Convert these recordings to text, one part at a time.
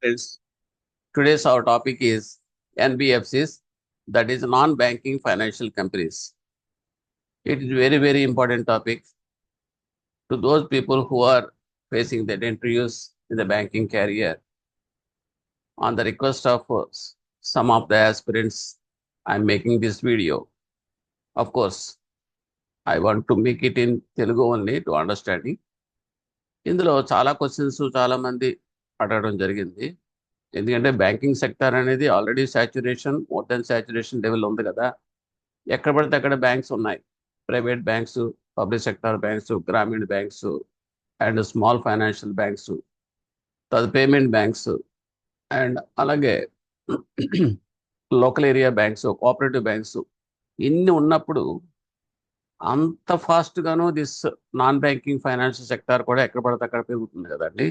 Friends, today's our topic is NBFCs, that is non-banking financial companies. It is very important topic to those people who are facing the interviews in the banking career. On the request of some of the aspirants, I'm making this video. Of course, I want to make it in Telugu only to understanding. ఇందులో చాలా questions చాలా మంది అడగడం జరిగింది. ఎందుకంటే banking sector అనేది already saturation, more than saturation level ఉంది కదా. ఎక్కడ పడితే అక్కడ బ్యాంక్స్ ఉన్నాయి. Private banks, public sector banks, గ్రామీణ banks and small financial banks, payment banks and అలాగే local area banks, cooperative banks ఇన్ని ఉన్నప్పుడు అంత ఫాస్ట్గాను this non banking financial sector కూడా ఎక్కడ పడితే అక్కడ పెరుగుతుంది కదండి.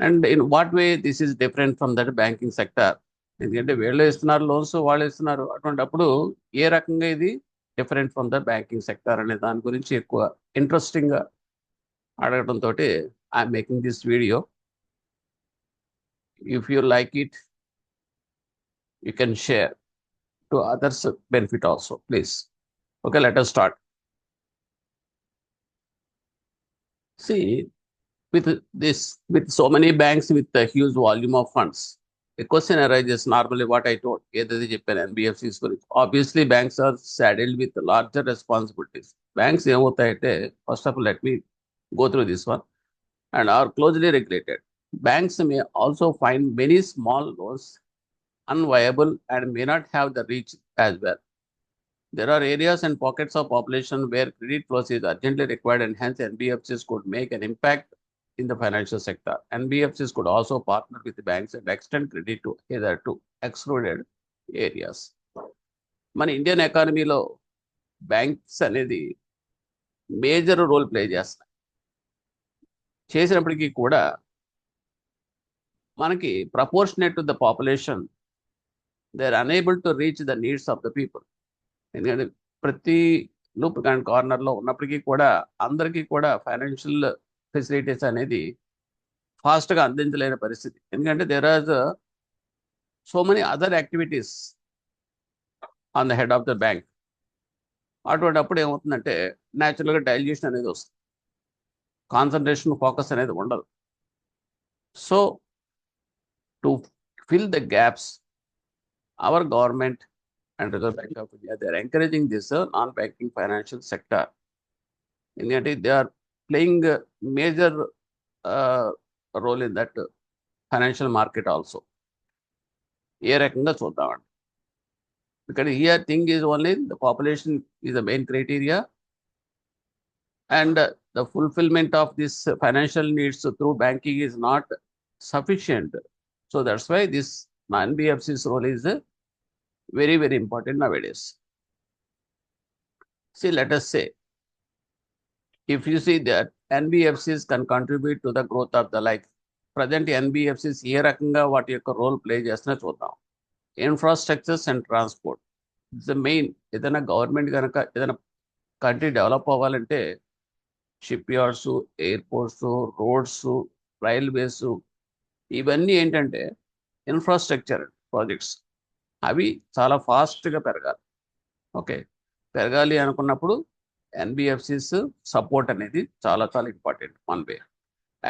And in what way this is different from that banking sector? ఎందుకంటే వీళ్ళు ఇస్తున్నారు లోన్స్, వాళ్ళు ఇస్తున్నారు. అటువంటిప్పుడు ఏ రకంగా ఇది different from the banking sector అనే దాని గురించి ఎక్కువ ఇంట్రెస్టింగ్గా అడగడంతో I'm making this video. If you like it, you can share to others benefit also, please. Okay, let us start. See, with so many banks with a huge volume of funds, a question arises normally what I told, ఏదైతే చెప్పాను NBFCs గురించి. Obviously, banks are saddled with larger responsibilities. Banks ఏమవుతాయంటే, first of all, let me go through this one, and are closely regulated. Banks may also find many small loans unviable and may not have the reach as well. There are areas and pockets of population where credit flows is urgently required, and hence NBFCs could make an impact in the financial sector. NBFCs could also partner with the banks and extend credit to either to excluded areas. మన Indian ఎకానమీలో banks అనేది major role play చేసినప్పటికీ కూడా మనకి proportionate to the population they are unable to reach the needs of the people. ఎందుకంటే ప్రతి loop and కార్నర్లో ఉన్నప్పటికీ కూడా అందరికీ కూడా ఫైనాన్షియల్ ఫెసిలిటీస్ అనేది ఫాస్ట్గా అందించలేని పరిస్థితి. ఎందుకంటే there are so many other activities on the head of the bank. అటువంటిప్పుడు ఏమవుతుందంటే న్యాచురల్గా డైల్యూషన్ అనేది వస్తుంది, కాన్సన్ట్రేషన్, ఫోకస్ అనేది ఉండదు. So to fill the gaps, our government and Reserve Bank of India, they are encouraging this non-banking financial sector. ఎందుకంటే they are playing a major role in that financial market also. ఏ రకంగా చూద్దామండి, because here thing is only the population is the main criteria, and the fulfillment of this financial needs through banking is not sufficient. So that's why this NBFC's role is very important nowadays. See, let us say, if you see that NBFCs can contribute to the growth of the present NBFCs ఏ రకంగా వాటి యొక్క role play చేస్తున్నా చూద్దాం. Infrastructures and transport it's the main. ఏదైనా government కనుక ఏదైనా country develop అవ్వాలంటే ship yards, airports, roads, railways, ఇవన్నీ ఏంటంటే ఇన్ఫ్రాస్ట్రక్చర్ ప్రాజెక్ట్స్. అవి చాలా ఫాస్ట్గా పెరగాలి. ఓకే, పెరగాలి అనుకున్నప్పుడు NBFCs సపోర్ట్ అనేది చాలా important one way.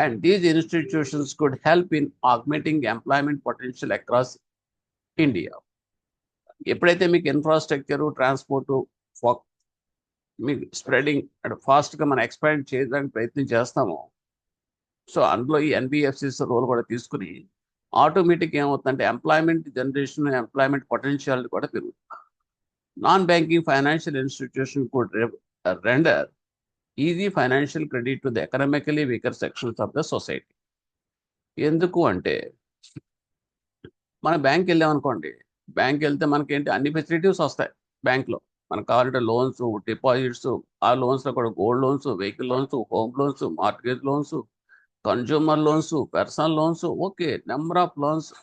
And these institutions could help in augmenting employment potential across India. ఎప్పుడైతే మీకు ఇన్ఫ్రాస్ట్రక్చరు, ట్రాన్స్పోర్టు మీకు స్ప్రెడింగ్ అండ్ ఫాస్ట్గా మనం ఎక్స్పాండ్ చేయడానికి ప్రయత్నం చేస్తామో, సో అందులో ఈ NBFCs రోల్ కూడా తీసుకుని ఆటోమేటిక్ ఏమవుతుందంటే ఎంప్లాయ్మెంట్ జనరేషన్, ఎంప్లాయ్మెంట్ పొటెన్షియల్ కూడా పెరుగుతుంది. Non banking financial institution could render easy financial credit to the economically weaker sections of the society. ఎందుకు అంటే మన బ్యాంక్ వెళ్ళామనుకోండి, బ్యాంక్ వెళ్తే మనకేంటి అన్ని ఫెసిలిటీస్ వస్తాయి బ్యాంక్లో. మనకు కావాలంటే లోన్స్, డిపాజిట్స్, ఆ లోన్స్లో కూడా gold loans, vehicle loans, home loans, mortgage loans, consumer loans, personal loans, okay, number of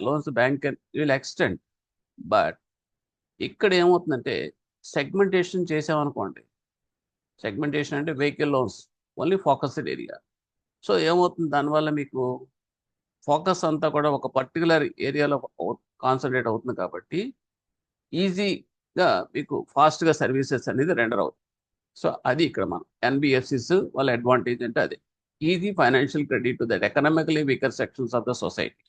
loans bank will extend. But ఇక్కడ ఏమవుతుందంటే సెగ్మెంటేషన్ చేసామనుకోండి, సెగ్మెంటేషన్ అంటే vehicle loans only focused area. So ఏమవుతుంది దానివల్ల మీకు ఫోకస్ అంతా కూడా ఒక పర్టికులర్ ఏరియాలో కాన్సన్ట్రేట్ అవుతుంది కాబట్టి ఈజీగా మీకు ఫాస్ట్గా సర్వీసెస్ అనేది రెండర్ అవుతుంది. సో అది ఇక్కడ మనం ఎన్బిఎఫ్సిస్ వాళ్ళ అడ్వాంటేజ్ అంటే అదే easy financial credit to that economically weaker sections of the society.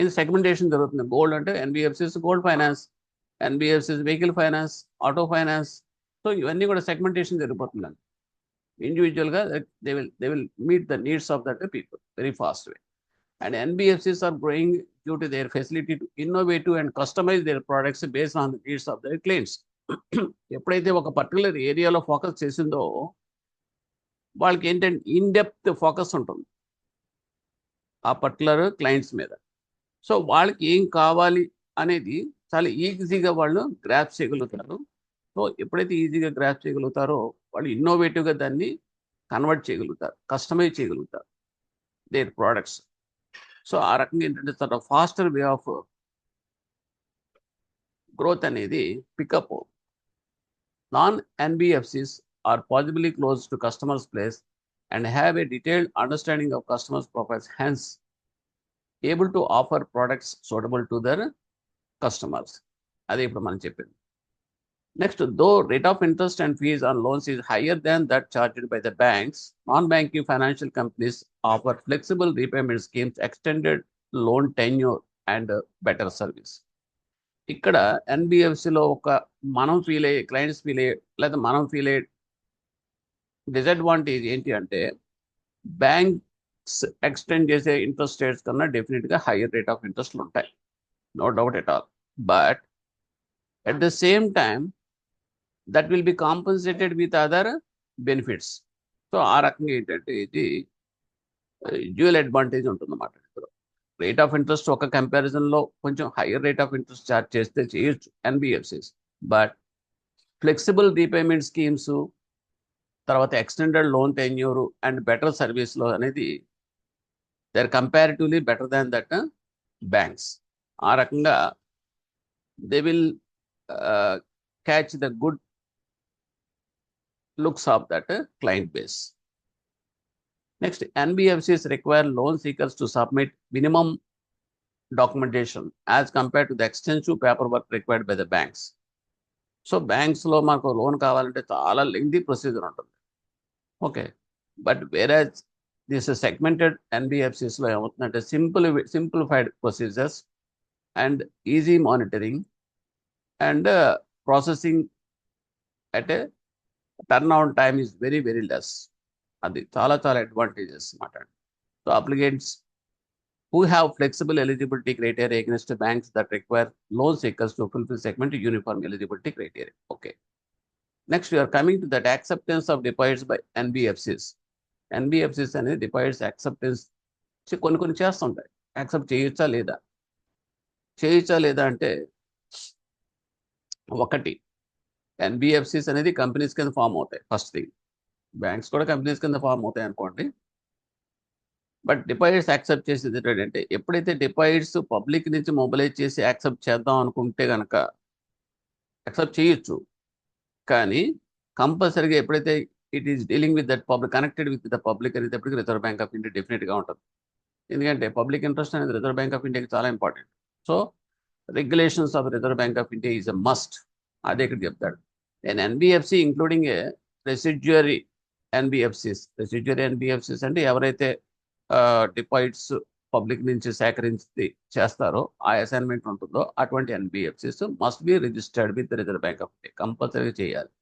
ఇది సెగ్మెంటేషన్ జరుగుతుంది. గోల్డ్ అంటే NBFCs gold finance, NBFCs vehicle finance, auto finance. So ఇవన్నీ కూడా సెగ్మెంటేషన్ జరిగిపోతుందండి. ఇండివిజువల్గా they will meet the needs of that people very fast way. And NBFCs are growing due to their facility to innovate and customize their products based on the needs of their clients. ఎప్పుడైతే ఒక particular ఏరియాలో focus చేసిందో వాళ్ళకి ఏంటంటే in depth focus ఉంటుంది ఆ particular clients మీద. So వాళ్ళకి ఏం కావాలి అనేది చాలా ఈజీగా వాళ్ళు గ్రాప్ చేయగలుగుతారు. సో ఎప్పుడైతే ఈజీగా గ్రాప్ చేయగలుగుతారో వాళ్ళు ఇన్నోవేటివ్గా దాన్ని కన్వర్ట్ చేయగలుగుతారు, కస్టమైజ్ చేయగలుగుతారు దేర్ ప్రోడక్ట్స్. సో ఆ రకంగా ఏంటంటే చాలా ఫాస్టర్ వే ఆఫ్ గ్రోత్ అనేది pickup. Non NBFCs are possibly close to customers place and have a detailed understanding of customers profiles, hence able to offer products suitable to their customers. అదే ఇప్పుడు మనం చెప్పింది. Next, though rate of interest and fees on loans is higher than that charged by the banks, non banking financial companies offer flexible repayment schemes, extended loan tenure and better service. ఇక్కడ ఎన్బిఎఫ్సిలో ఒక మనం feel అయ్యే clients feel అయ్యే లేదా మనం feel అయ్యే disadvantage ఏంటి అంటే బ్యాంక్స్ ఎక్స్టెండ్ చేసే ఇంట్రెస్ట్ రేట్స్ కన్నా డెఫినెట్గా హయ్యర్ రేట్ ఆఫ్ ఇంట్రెస్ట్లు ఉంటాయి, no doubt at all. But at the same time that will be compensated with other benefits. So ఆ రకంగా ఏంటంటే ఇది డ్యూయల్ అడ్వాంటేజ్ ఉంటుందన్నమాట. రేట్ ఆఫ్ ఇంట్రెస్ట్ ఒక కంపారిజన్లో కొంచెం higher rate of interest charge చేస్తే చేయొచ్చు NBFCs, but flexible repayment schemes, తర్వాత extended loan tenure and better సర్వీస్లో అనేది they are comparatively better than that banks. ఆ రకంగా they will catch the good looks of that client base. Next, NBFCs require loan seekers to submit minimum documentation as compared to the extensive paperwork required by the banks. So బ్యాంక్స్లో మాకు loan కావాలంటే చాలా lengthy procedure ఉంటుంది. Okay, but whereas this segmented ఎన్బిఎఫ్సిస్లో ఏమవుతుందంటే simplified procedures and easy monitoring and processing at a turnaround time is very, very less. అది చాలా advantages అన్నమాట. So applicants who have flexible eligibility criteria against banks that require loan seekers to fulfill segment uniform eligibility criteria. Okay. Next, we are coming to that acceptance of deposits by NBFCs. NBFCs అనేది deposits acceptance కొన్ని చేస్తుంటాయి. Accept చేయొచ్చా లేదా అంటే ఒకటి, NBFCs అనేది companies కింద form అవుతాయి. ఫస్ట్ థింగ్, బ్యాంక్స్ కూడా కంపెనీస్ కింద ఫామ్ అవుతాయి అనుకోండి. బట్ డిపాజిట్స్ యాక్సెప్ట్ చేసేది ఏంటంటే ఎప్పుడైతే డిపాజిట్స్ పబ్లిక్ నుంచి మొబిలైజ్ చేసి యాక్సెప్ట్ చేద్దాం అనుకుంటే కనుక యాక్సెప్ట్ చేయొచ్చు. కానీ కంపల్సరీగా ఎప్పుడైతే it is dealing with that public, connected with the public అనేటప్పటికి రిజర్వ్ బ్యాంక్ ఆఫ్ ఇండియా డెఫినెట్గా ఉంటుంది. ఎందుకంటే పబ్లిక్ ఇంట్రెస్ట్ అనేది రిజర్వ్ బ్యాంక్ ఆఫ్ ఇండియాకి చాలా important. So regulations of Reserve Bank of India is a must. అదే ఇక్కడ చెప్తాడు. And NBFC including residuary NBFCs అంటే ఎవరైతే డిపాజిట్స్ పబ్లిక్ నుంచి సేకరించి చేస్తారో ఆ అసైన్మెంట్ ఉంటుందో అటువంటి NBFCs must be registered with Reserve bank of India, కంపల్సరీగా చేయాలి.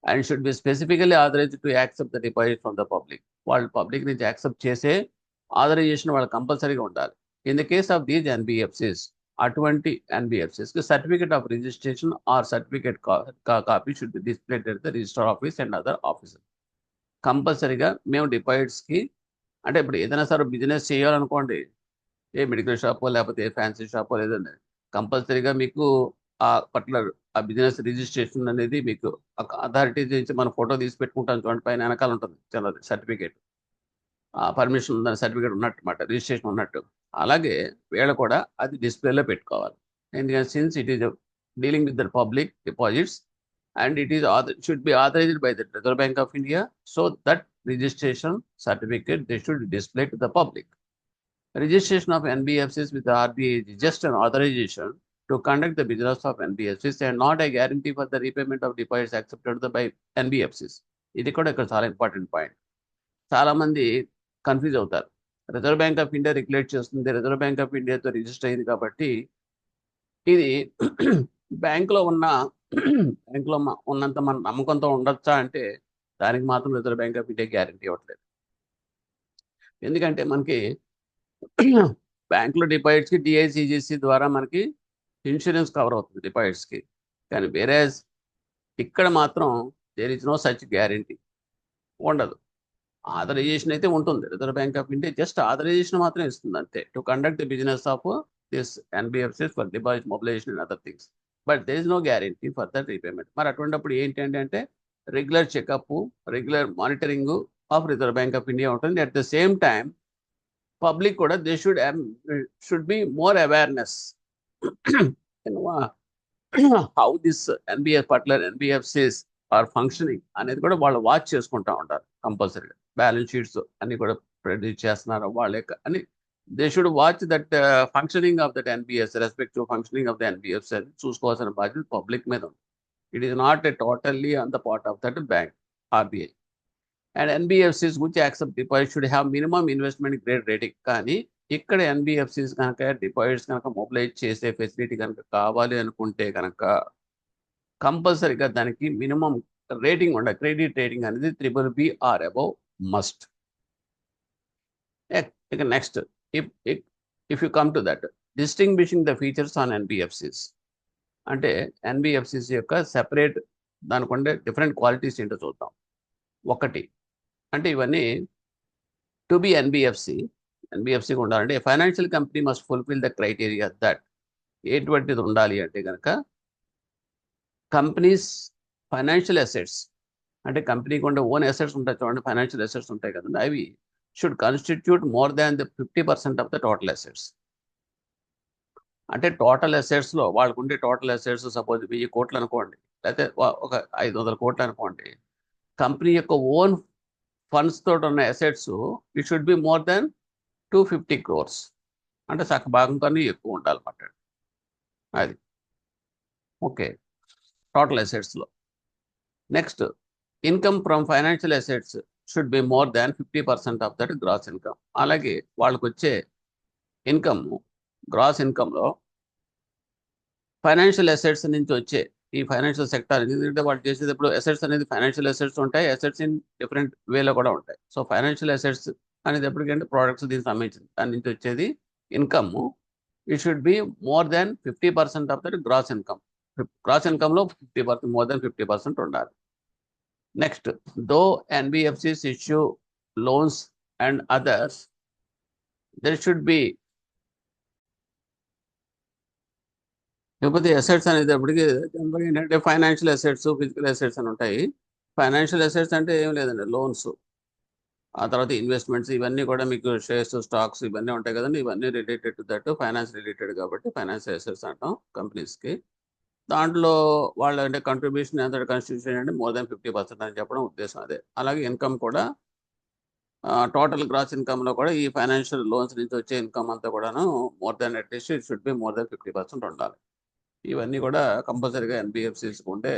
And should be specifically authorised to accept the deposit from the public. వాళ్ళు పబ్లిక్ నుంచి యాక్సెప్ట్ చేసే ఆథరైజేషన్ వాళ్ళు కంపల్సరీగా ఉండాలి. In the case of these NBFCs, అటువంటి ఎన్బిఎఫ్సిస్కి certificate of registration or certificate copy should be displayed at the register office and other offices. కంపల్సరీగా మేము డిపాజిట్స్కి అంటే ఇప్పుడు ఏదైనా సరే బిజినెస్ చేయాలనుకోండి, ఏ మెడికల్ షాపో లేకపోతే ఏ ఫ్యాన్సీ షాపో లేదండి, కంపల్సరీగా మీకు ఆ పర్టికులర్ ఆ బిజినెస్ రిజిస్ట్రేషన్ అనేది మీకు అథారిటీ నుంచి మనం ఫోటో తీసి పెట్టుకుంటాం చూడండి, పైన వెనకాల ఉంటుంది చిన్నది సర్టిఫికేట్, పర్మిషన్ ఉందని సర్టిఫికేట్ ఉన్నట్టు అన్నమాట, రిజిస్ట్రేషన్ ఉన్నట్టు. అలాగే వీళ్ళు కూడా అది డిస్ప్లేలో పెట్టుకోవాలి. ఎందుకంటే since it is dealing with the public deposits and it is should be authorized by the Reserve bank of India, so that registration certificate they should display to the public. Registration of NBFCs with the RBI is just an authorization to conduct the business of NBFCs and not a guarantee for the repayment of deposits accepted by NBFCs. ఇది కూడా ఇక్కడ చాలా important point. చాలా మంది confuse అవుతారు. Reserve bank of India regulate చేస్తుంది, reserve bank of ఇండియాతో register అయింది కాబట్టి ఇది బ్యాంకులో ఉన్నంత మన నమ్మకంతో ఉండొచ్చా అంటే దానికి మాత్రం reserve bank of India guarantee ఇవ్వట్లేదు. ఎందుకంటే మనకి బ్యాంకులో డిపాజిట్స్కి డిఐసిజిసి ద్వారా మనకి ఇన్సూరెన్స్ కవర్ అవుతుంది డిపాజిట్స్కి. కానీ వేరే ఇక్కడ మాత్రం there is no such guarantee ఉండదు. ఆథరైజేషన్ అయితే ఉంటుంది. Reserve bank of India just authorisation మాత్రం ఇస్తుంది అంతే, to conduct the business of this NBFCs for deposit mobilisation and other things, but there is no guarantee for that repayment. మరి అటువంటిప్పుడు ఏంటంటే regular checkup, regular monitoring of Reserve bank of India ఉంటుంది. At the same time public కూడా they should be more awareness how this NBFCs are functioning అనేది కూడా వాళ్ళు watch చేసుకుంటూ ఉంటారు కంపల్సరీగా. బ్యాలెన్స్ షీట్స్ అన్ని కూడా ప్రొడ్యూస్ చేస్తున్నారు వాళ్ళే అని they should watch that functioning of that NBFC, respective functioning of the NBFC అని చూసుకోవాల్సిన బాధ్యత పబ్లిక్ మీద ఉంది. It is not totally on the part of that bank RBI. And NBFCs which accept deposits should have minimum investment grade rating. కానీ ఇక్కడ NBFCs కనుక deposits కనుక mobilise చేసే ఫెసిలిటీ కనుక కావాలి అనుకుంటే కనుక కంపల్సరీగా దానికి మినిమం రేటింగ్ ఉండాలి. క్రెడిట్ రేటింగ్ అనేది BBB ఆర్ అబౌవ్ మస్ట్. ఇక next, if you come to that distinguishing the features on NBFCs అంటే ఎన్బిఎఫ్సిస్ యొక్క సెపరేట్ దానికి ఉండే డిఫరెంట్ క్వాలిటీస్ ఏంటో చూద్దాం. ఒకటి అంటే ఇవన్నీ టు బి ఎన్బిఎఫ్సిగా ఉండాలంటే financial company must fulfil the criteria that ఎటువంటిది ఉండాలి అంటే కనుక కంపెనీస్ ఫైనాన్షియల్ అసెట్స్ అంటే కంపెనీకి ఉండే ఓన్ అసెట్స్ ఉంటాయి చూడండి, ఫైనాన్షియల్ అసెట్స్ ఉంటాయి కదండి, అవి should constitute more than the 50% of the total assets. అంటే టోటల్ అసెట్స్లో వాళ్ళకు ఉండే టోటల్ అసెట్స్ సపోజ్ 1000 కోట్లు అనుకోండి, లేకపోతే ఒక 500 కోట్లు అనుకోండి, కంపెనీ యొక్క ఓన్ ఫండ్స్ తోటి ఉన్న assets it should be more than 250 crores అంటే సగ భాగంతోనే ఎక్కువ ఉండాలన్నమాట. అది ఓకే టోటల్ అసెట్స్లో. Next, income from financial assets should be more than 50% of that gross income. అలాగే వాళ్ళకు వచ్చే ఇన్కమ్, గ్రాస్ ఇన్కంలో ఫైనాన్షియల్ అసెట్స్ నుంచి వచ్చే ఈ ఫైనాన్షియల్ సెక్టర్ ఎందుకంటే వాళ్ళు చేసేటప్పుడు అసెట్స్ అనేది ఫైనాన్షియల్ అసెట్స్ ఉంటాయి, అసెట్స్ ఇన్ డిఫరెంట్ వేలో కూడా ఉంటాయి. సో ఫైనాన్షియల్ అసెట్స్ అనేది ఎప్పటికంటే ప్రోడక్ట్స్ దీనికి సంబంధించింది, దాని నుంచి వచ్చేది income it should be more than 50% of that gross income. Gross ఇన్కమ్లో 50%, మోర్ దాన్ 50% ఉండాలి. Next, though NBFCs issue loans and others there should be లేకపోతే అసెట్స్ అనేటప్పటికి ఏంటంటే ఫైనాన్షియల్ అసెట్స్, ఫిజికల్ అసెట్స్ అని ఉంటాయి. ఫైనాన్షియల్ అసెట్స్ అంటే ఏం లేదండి, లోన్స్, ఆ తర్వాత ఇన్వెస్ట్మెంట్స్, ఇవన్నీ కూడా మీకు షేర్స్, స్టాక్స్ ఇవన్నీ ఉంటాయి కదండి, ఇవన్నీ related to that finance related కాబట్టి ఫైనాన్షియల్ అసెట్స్ అంటాం కంపెనీస్కి. దాంట్లో వాళ్ళ అంటే కంట్రిబ్యూషన్ ఎంత కాన్స్టిట్యూషన్ అంటే మోర్ దాన్ 50% అని చెప్పడం ఉద్దేశం అదే. అలాగే ఇన్కమ్ కూడా టోటల్ గ్రాస్ ఇన్కమ్లో కూడా ఈ ఫైనాన్షియల్ లోన్స్ నుంచి వచ్చే ఇన్కమ్ అంతా కూడాను more than at least it should be more than 50% ఉండాలి. ఇవన్నీ కూడా కంపల్సరీగా ఎన్బిఎఫ్సిస్ ఉండే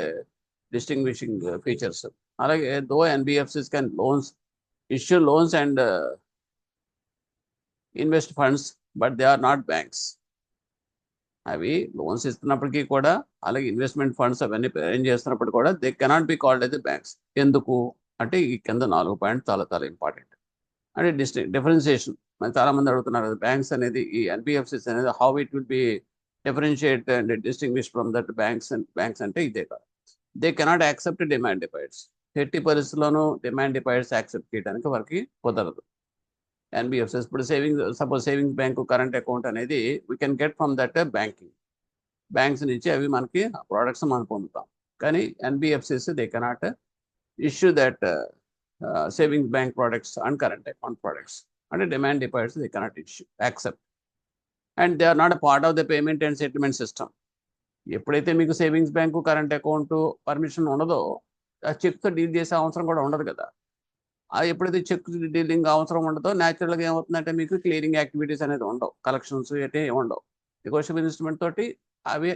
డిస్టింగ్విషింగ్ ఫీచర్స్. అలాగే though NBFCs can issue loans and invest funds but they are not banks. అవి లోన్స్ ఇస్తున్నప్పటికీ కూడా అలాగే ఇన్వెస్ట్మెంట్ ఫండ్స్ అవన్నీ అరేంజ్ చేస్తున్నప్పుడు కూడా దే కెనాట్ బి కాల్డ్ అయితే బ్యాంక్స్. ఎందుకు అంటే ఈ కింద 4 పాయింట్ చాలా చాలా ఇంపార్టెంట్. అంటే డిఫరెన్సియేషన్ మరి చాలామంది అడుగుతున్నారు, బ్యాంక్స్ అనేది ఈ ఎన్బిఎఫ్సిస్ అనేది how it will be differentiate and distinguish from that banks అంటే ఇదే కాదు. They cannot accept demand deposits. ఎట్టి పరిస్థితుల్లోనూ డిమాండ్ డిపాజిట్స్ యాక్సెప్ట్ చేయడానికి వారికి కుదరదు. ఎన్బిఎఫ్సిస్ ఇప్పుడు suppose savings bank current account అనేది we can get from that banks నుంచి అవి మనకి ప్రోడక్ట్స్ మనం పొందుతాం. కానీ NBFCs they cannot issue that savings bank products and current account products. అంటే demand deposits they cannot accept and they are not a part of the payment and settlement system. ఎప్పుడైతే మీకు savings bank current account permission ఉండదో ఆ చెక్తో deal చేసే అవసరం కూడా ఉండదు కదా. ఎప్పుడైతే చెక్ డీలింగ్ అవసరం ఉండదో న్యాచురల్గా ఏమవుతుందంటే మీకు క్లియరింగ్ యాక్టివిటీస్ అనేది ఉండవు, కలెక్షన్స్ అంటే ఉండవు. నెగోషియబుల్ ఇన్స్ట్రుమెంట్ తోటి అవి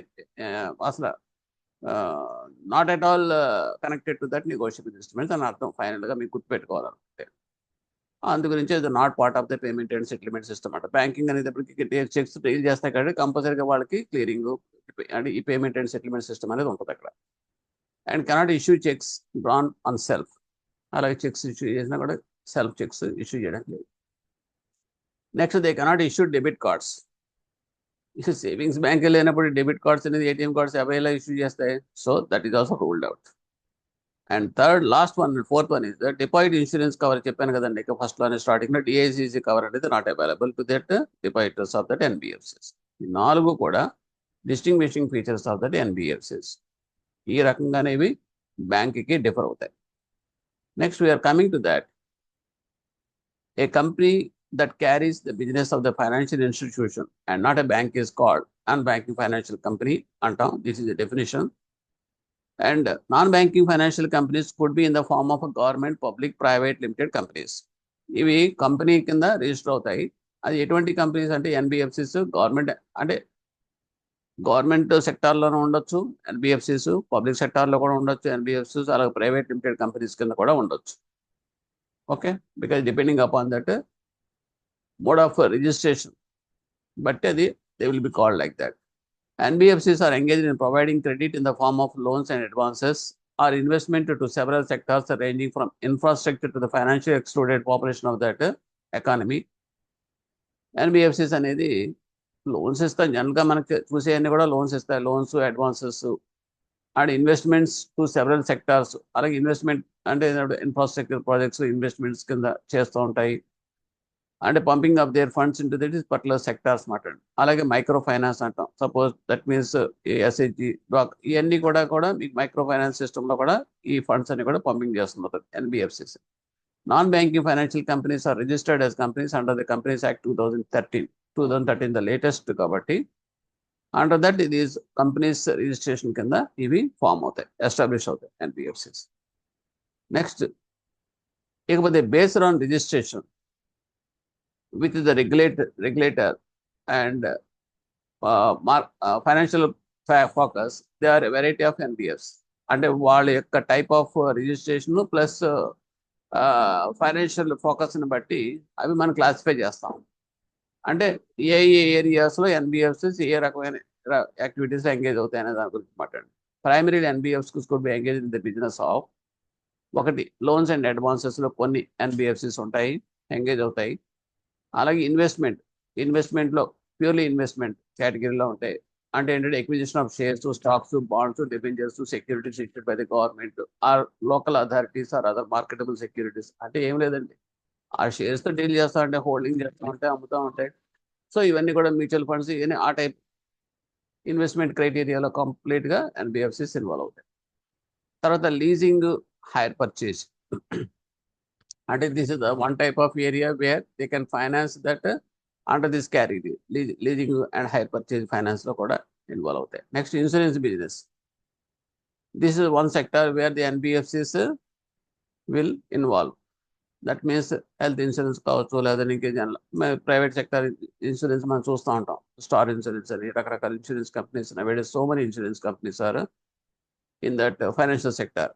అసలు not at all connected to that negotiable instruments అని అర్థం. ఫైనల్గా మీకు గుర్తుపెట్టుకోవాలనుకుంటే అందు గురించి ఇది not part of the payment and settlement system అంట. బ్యాంకింగ్ అనేటప్పటికి చెక్స్ డీల్ చేస్తాయి కాబట్టి కంపల్సరీగా వాళ్ళకి క్లియరింగ్ అంటే ఈ పేమెంట్ అండ్ సెటిల్మెంట్ సిస్టమ్ అనేది ఉంటుంది అక్కడ. And cannot issue checks drawn on self. అలాగే చెక్స్ ఇష్యూ చేసినా కూడా సెల్ఫ్ చెక్స్ ఇష్యూ చేయడానికి లేదు. Next they cannot issue debit cards. Savings bank లేనప్పుడు డెబిట్ కార్డ్స్ అనేది ఏటీఎం కార్డ్స్ ఎలా ఇష్యూ చేస్తాయి. So that is also ruled out. And third last one, fourth one is the deposit insurance cover. చెప్పాను కదండి first లోనే starting లో డిఐసిసి cover అనేది not available to that depositors of that NBFCs. ఈ 4 కూడా distinguishing features of that NBFCs. ఈ రకంగానే ఇవి బ్యాంక్కి డిఫర్ అవుతాయి. Next we are coming to that a company that carries the business of the financial institution and not a bank is called non-banking financial company antam. This is the definition. And non-banking financial companies could be in the form of a government, public, private, limited companies. ఇవి company కింద register అవుతాయి. అది ఎటువంటి companies అంటే NBFCs, government అంటే government సెక్టార్లోనే ఉండొచ్చు NBFCs, public సెక్టార్లో కూడా ఉండొచ్చు ఎన్బిఎఫ్సిస్, అలాగే ప్రైవేట్ లిమిటెడ్ కంపెనీస్ కింద కూడా ఉండొచ్చు. Okay, because depending upon that mode of registration, but they will be called like that. NBFCs are engaged in providing credit in the form of loans and advances or investment to several sectors ranging from infrastructure to the financially excluded population of that economy. NBFCs అనేది loans ఇస్తాయి, జనరల్గా మనకి చూసేవన్నీ కూడా loans ఇస్తాయి, loans, advances and investments to several sectors. అలాగే investment అంటే infrastructure projects investments కింద చేస్తూ ఉంటాయి. అంటే pumping of their funds into that is particular sectors మాట. అలాగే మైక్రో ఫైనాన్స్ అంటాం. సపోజ్ దట్ మీన్స్ ఎస్హెచ్జి, డాక్, ఇవన్నీ కూడా మీకు మైక్రో ఫైనాన్స్ సిస్టంలో కూడా ఈ ఫండ్స్ అన్ని కూడా పంపింగ్ చేస్తున్నారు NBFCs. Non banking financial companies are registered as companies under the companies act 2013 the latest కాబట్టి అండర్ దట్ ఇది కంపెనీస్ రిజిస్ట్రేషన్ కింద ఇవి ఫామ్ అవుతాయి, ఎస్టాబ్లిష్ అవుతాయి ఎన్బిఎఫ్సిస్. నెక్స్ట్ ఇకపోతే based on registration which is the regulator and financial focus, they are a variety of NBFs. అంటే వాళ్ళ యొక్క type of registration plus financial ఫోకస్ని బట్టి అవి మనం క్లాసిఫై చేస్తాం. అంటే ఏ ఏరియాస్లో ఎన్బిఎఫ్సిస్ ఏ రకమైన యాక్టివిటీస్లో ఎంగేజ్ అవుతాయి అనే దాని గురించి మాట్లాడండి. Primary NBFCs could be engage in the business of ఒకటి లోన్స్ అండ్ అడ్వాన్సెస్లో కొన్ని ఎన్బిఎఫ్సిస్ ఉంటాయి, ఎంగేజ్ అవుతాయి. అలాగే ఇన్వెస్ట్మెంట్లో ప్యూర్లీ ఇన్వెస్ట్మెంట్ కేటగిరీలో ఉంటాయి. అంటే ఏంటంటే acquisition of shares, stocks, bonds, debentures, securities issued by the government or local authorities or other marketable securities. అంటే ఏం లేదండి, ఆ షేర్స్తో డీల్ చేస్తూ ఉంటే, హోల్డింగ్ చేస్తూ ఉంటాయి, అమ్ముతూ ఉంటాయి. సో ఇవన్నీ కూడా మ్యూచువల్ ఫండ్స్, ఇవన్నీ ఆ టైప్ ఇన్వెస్ట్మెంట్ క్రైటీరియాలో కంప్లీట్గా ఎన్బిఎఫ్సిస్ ఇన్వాల్వ్ అవుతాయి. తర్వాత లీజింగ్, హైర్ పర్చేజ్. అంటే this is the one type of area where they can finance that under this category. Leasing and hire purchase ఫైనాన్స్లో కూడా ఇన్వాల్వ్ అవుతాయి. Next insurance business. This is one sector where the NBFCs will involve. That means health insurance కావచ్చు, లేదా ఇంకేం private sector insurance మనం చూస్తూ ఉంటాం. Star Insurance అని రకరకాల ఇన్సూరెన్స్ కంపెనీస్ ఉన్నాయి. So many insurance companies are in that financial sector.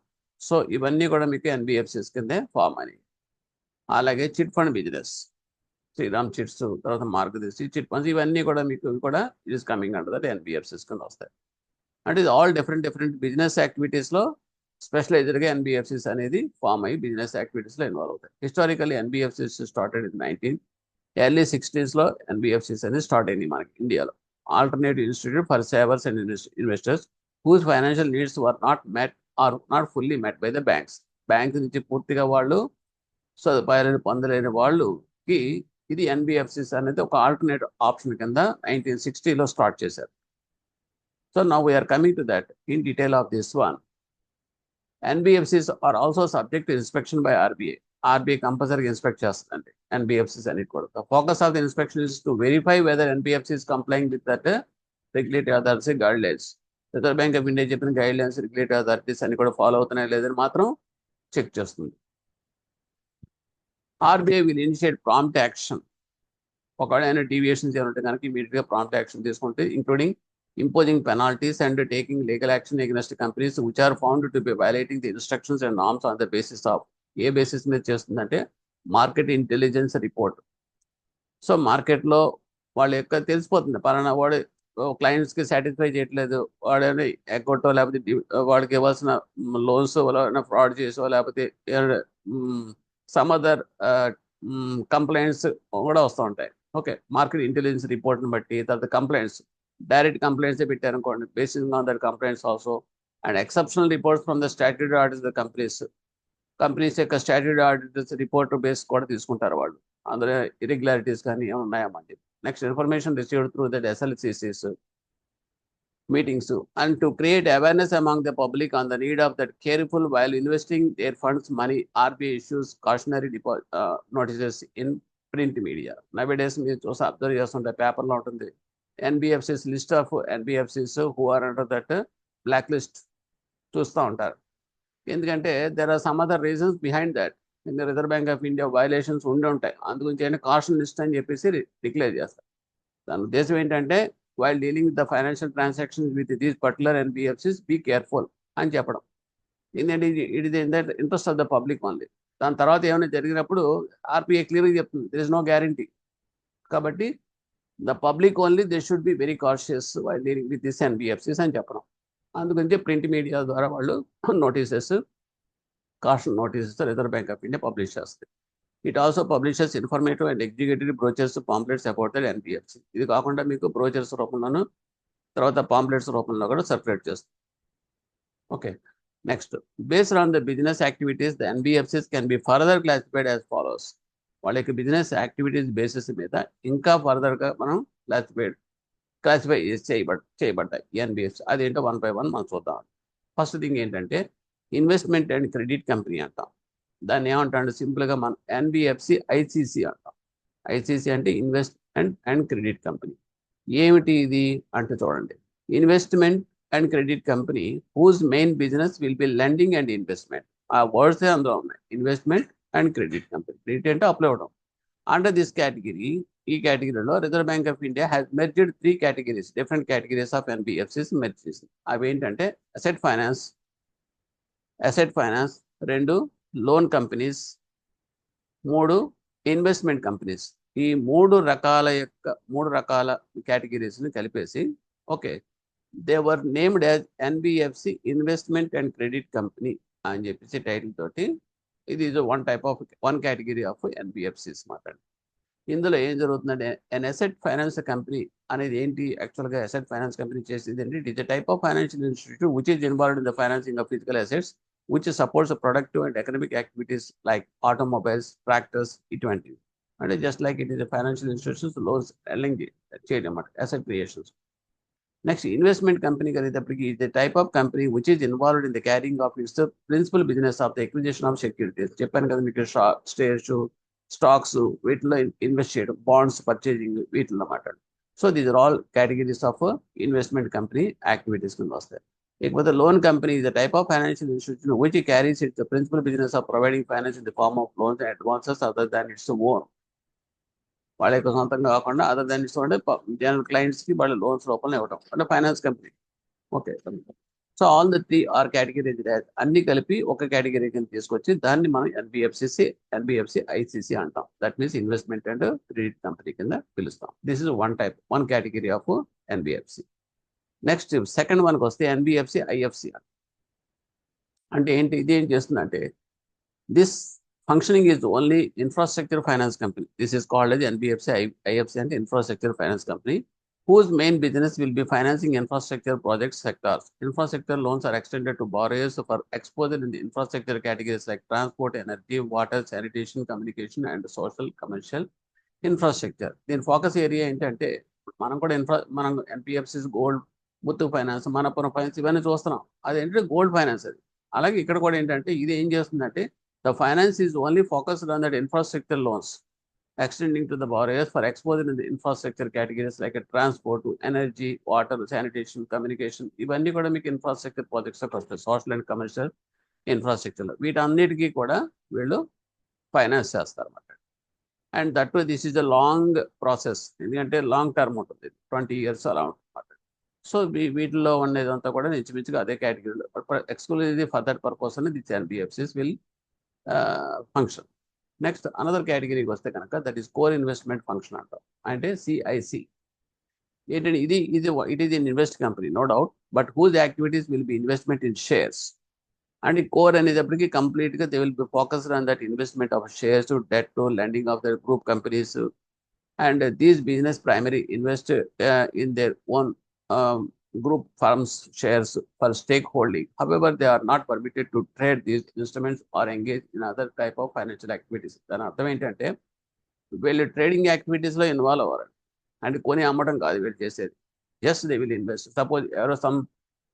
So ఇవన్నీ కూడా మీకు ఎన్బిఎఫ్సిస్ కిందే ఫామ్ అని. అలాగే chit fund business, Shriram chits, తర్వాత మార్గదర్శి చిట్ ఫండ్స్, ఇవన్నీ కూడా మీకు కూడా it is coming under that NBFCs కింద వస్తాయి. అంటే ఇది ఆల్ డిఫరెంట్ బిజినెస్ యాక్టివిటీస్లో స్పెషలైజ్డ్గా ఎన్బిఎఫ్సిస్ అనేది ఫామ్ అయ్యి బిజినెస్ యాక్టివిటీస్లో ఇన్వాల్వ్ అవుతాయి. Historically NBFCs started in early 60s NBFCs అనేది స్టార్ట్ అయింది మనకి ఇండియాలో. Alternative institute for savers and investors whose financial needs were not met or not fully met by the banks. Bank నుంచి పూర్తిగా వాళ్ళు సదుపాయాలను పొందలేని వాళ్ళకి ఇది ఎన్బిఎఫ్సిస్ అనేది ఒక ఆల్టర్నేటివ్ ఆప్షన్ కింద 1960లో స్టార్ట్ చేశారు. So now we're coming to that in detail of this one. NBFCs are also subject to inspection by RBI. RBI కంపల్సరీగా ఇన్స్పెక్ట్ చేస్తుందండి ఎన్బిఎఫ్సిస్ అనేది కూడా. The focus of the inspection is to verify whether NBFCs complying with that regulatory authority guidelines. Reserve bank of India చెప్పిన guidelines regulatory authorities అన్ని కూడా follow అవుతున్నాయి లేదని మాత్రం చెక్ చేస్తుంది. RBI will initiate prompt action. ఒకవేళ ఏమైనా deviations ఏమంటే కనుక ఇమీడియట్గా ప్రాంప్ట్ యాక్షన్ తీసుకుంటే, including imposing penalties and taking legal action against companies which are found to be violating the instructions and norms on the basis of A basis మీద చేస్తుందంటే market intelligence report. So మార్కెట్లో వాళ్ళ యొక్క తెలిసిపోతుంది పలానా వాడు క్లయింట్స్కి satisfy చేయట్లేదు, వాడని ఎగ్గొట్టో లేకపోతే వాడికి ఇవ్వాల్సిన లోన్స్ ఫ్రాడ్ చేసో లేకపోతే సమ్ అదర్ కంప్లైంట్స్ కూడా వస్తూ ఉంటాయి. ఓకే, మార్కెట్ ఇంటెలిజెన్స్ రిపోర్ట్ని బట్టి తర్వాత కంప్లైంట్స్, డైరెక్ట్ కంప్లైంట్స్ పెట్టారనుకోండి, basing on that complaints also and exceptional reports from the statutory auditors the companies యొక్క స్టాట్యూటరీ ఆడిటర్స్ రిపోర్ట్ బేస్ కూడా తీసుకుంటారు వాళ్ళు, అందులో ఇరెగ్యులారిటీస్ కానీ ఏమైనా ఉన్నాయా. Next, information received through that SLCCs meetings and to create awareness among the public on the need of that careful while investing their funds money. RBI issues cautionary notices in print media. Nowadays మీరు చూసి observe చేస్తుంటే పేపర్లో ఉంటుంది NBFCs list of NBFCs who are under that black list చూస్తూ ఉంటారు. ఎందుకంటే there are some other reasons behind that. In the Reserve bank of India violations ఉండి ఉంటాయి, అందుగురించి ఏంటంటే కాషన్ లిస్ట్ అని చెప్పేసి డిక్లేర్ చేస్తారు. దాని ఉద్దేశం ఏంటంటే while dealing with the financial transactions with these particular NBFCs, be careful అని చెప్పడం. ఎందుకంటే it is in that interest of the public only. దాని తర్వాత ఏమైనా జరిగినప్పుడు ఆర్బీఐ క్లియర్గా చెప్తుంది, దెర్ ఇస్ నో గ్యారంటీ. కాబట్టి the public only they should be very cautious while dealing with this NBFCs అని చెప్పడం. అందుకని ప్రింట్ మీడియా ద్వారా వాళ్ళు notices, caution notices Reserve bank of India publish చేస్తుంది. It also publishes informative and executive brochures, pamphlets about that NBFC. ఇది కాకుండా మీకు brochures రూపంలోను తర్వాత పాంప్లెట్స్ రూపంలో కూడా సర్క్యులేట్ చేస్తుంది. Okay, next, based on the business activities the NBFCs can be further classified as follows. వాళ్ళ యొక్క బిజినెస్ యాక్టివిటీస్ బేసిస్ మీద ఇంకా ఫర్దర్గా మనం క్లాసిఫై చేయబడ్డాయి NBFC. అదేంటో 1 by 1 మనం చూద్దాం. ఫస్ట్ థింగ్ ఏంటంటే ఇన్వెస్ట్మెంట్ అండ్ క్రెడిట్ కంపెనీ అంటాం. దాన్ని ఏమంటాడు సింపుల్గా మనం NBFC ICC అంటాం. ICC అంటే ఇన్వెస్ట్మెంట్ అండ్ క్రెడిట్ కంపెనీ. ఏమిటి ఇది అంటే చూడండి, investment and credit company whose main business will be lending and investment. ఆ వర్డ్సే అందులో ఉన్నాయి, investment and credit company. Credit అంటే అప్లై అవ్వడం. అండర్ దిస్ కేటగిరీ, ఈ కేటగిరీలో Reserve bank of India has merged 3 categories, different categories of NBFCs merge చేసింది. అవి ఏంటంటే asset finance, 2 loan companies, 3 investment companies. ఈ 3 రకాల కేటగిరీస్ని కలిపేసి okay they were named as NBFC investment and credit company అని చెప్పేసి టైటిల్ తోటి. ఇది వన్ కేటగిరీ ఆఫ్ NBFCs మాట్లాడి. ఇందులో ఏం జరుగుతుందంటే an asset finance company అనేది ఏంటి, యాక్చువల్గా asset finance company చేసేది ఏంటి, it is a type of financial institution which is involved in the financing of physical assets which supports productive and economic activities like automobiles, tractors, ఇటువంటివి. అంటే just like it is financial institutions loans lending చేయడం అన్నమాట, asset creations. Next, investment company కలిగేటప్పటికి ఇది type of company which is involved in the carrying of its principal business of the acquisition of securities. చెప్పాను కదా మీకు, stocks వీటిలో invest చేయడం, bonds purchasing వీటిలో మాట్లాడు. So these are all categories of investment company activities కింద వస్తాయి. ఇకపోతే loan company is a type of financial institution which carries its principal business of providing finance in the form of loans and advances other than its own. వాళ్ళ యొక్క సొంతంగా కాకుండా other than its అంటే general క్లయింట్స్కి వాళ్ళ loans రూపంలో ఇవ్వడం అంటే finance company. Okay, so all the 3 are categories అన్ని కలిపి ఒక కేటగిరీ కింద తీసుకొచ్చి దాన్ని మనం NBFC ICC అంటాం. That means investment and credit company కింద పిలుస్తాం. This is one category of NBFC. Next, second వన్కి వస్తే NBFC IFC అంటే ఏంటి, ఇది ఏం చేస్తుందంటే this functioning is only infrastructure finance company. This is called as NBFC IFC అంటే infrastructure finance company whose main business will be financing infrastructure project sectors. Infrastructure loans are extended to borrowers for exposure in the infrastructure categories like transport, energy, water, sanitation, communication and social commercial infrastructure. దీని focus area ఏంటంటే మనం కూడా మనం NBFCs gold, Muthoot finance, Manappuram finance ఇవన్నీ చూస్తున్నాం. అదేంటంటే gold finance అది. అలాగే ఇక్కడ కూడా ఏంటంటే ఇది ఏం చేస్తుందంటే the finance is only focused on that infrastructure loans extending to the borrowers for exposure in the infrastructure categories like transport, energy, water, sanitation, communication. ఇవన్నీ కూడా మీకు ఇన్ఫ్రాస్ట్రక్చర్ ప్రాజెక్ట్స్ వస్తాయి, సోషల్ అండ్ కమర్షియల్ ఇన్ఫ్రాస్ట్రక్చర్లో. వీటన్నిటికీ కూడా వీళ్ళు ఫైనాన్స్ చేస్తారన్నమాట. And that this is a long process, ఎందుకంటే long term ఉంటుంది, 20 years అలా ఉంటుంది. సో వీటిలో ఉండేదంతా కూడా ఇంచుమించుగా అదే కేటగిరీలో ఎక్స్క్లూజివ్లీ ఫర్ దట్ పర్పస్ అని this NBFCs will function. Next another కేటగిరీకి వస్తే కనుక that is core investment function అంటాం, అంటే సిఐసి. ఏంటంటే it is in invest company no doubt, but whose activities will be investment in shares. And ఈ core అనేటప్పటికి కంప్లీట్గా they will be focused on that investment of shares, debt, lending of the group companies. And these business primary invest in their own group firms shares for stakeholding. However, they are not permitted to trade these instruments or engage in other type of financial activities. దాని అర్థం ఏంటంటే వీళ్ళు trading యాక్టివిటీస్లో involve అవ్వరు and కొని అమ్మటం కాదు వీళ్ళు చేసేది. Just they will invest. Suppose ఎవరో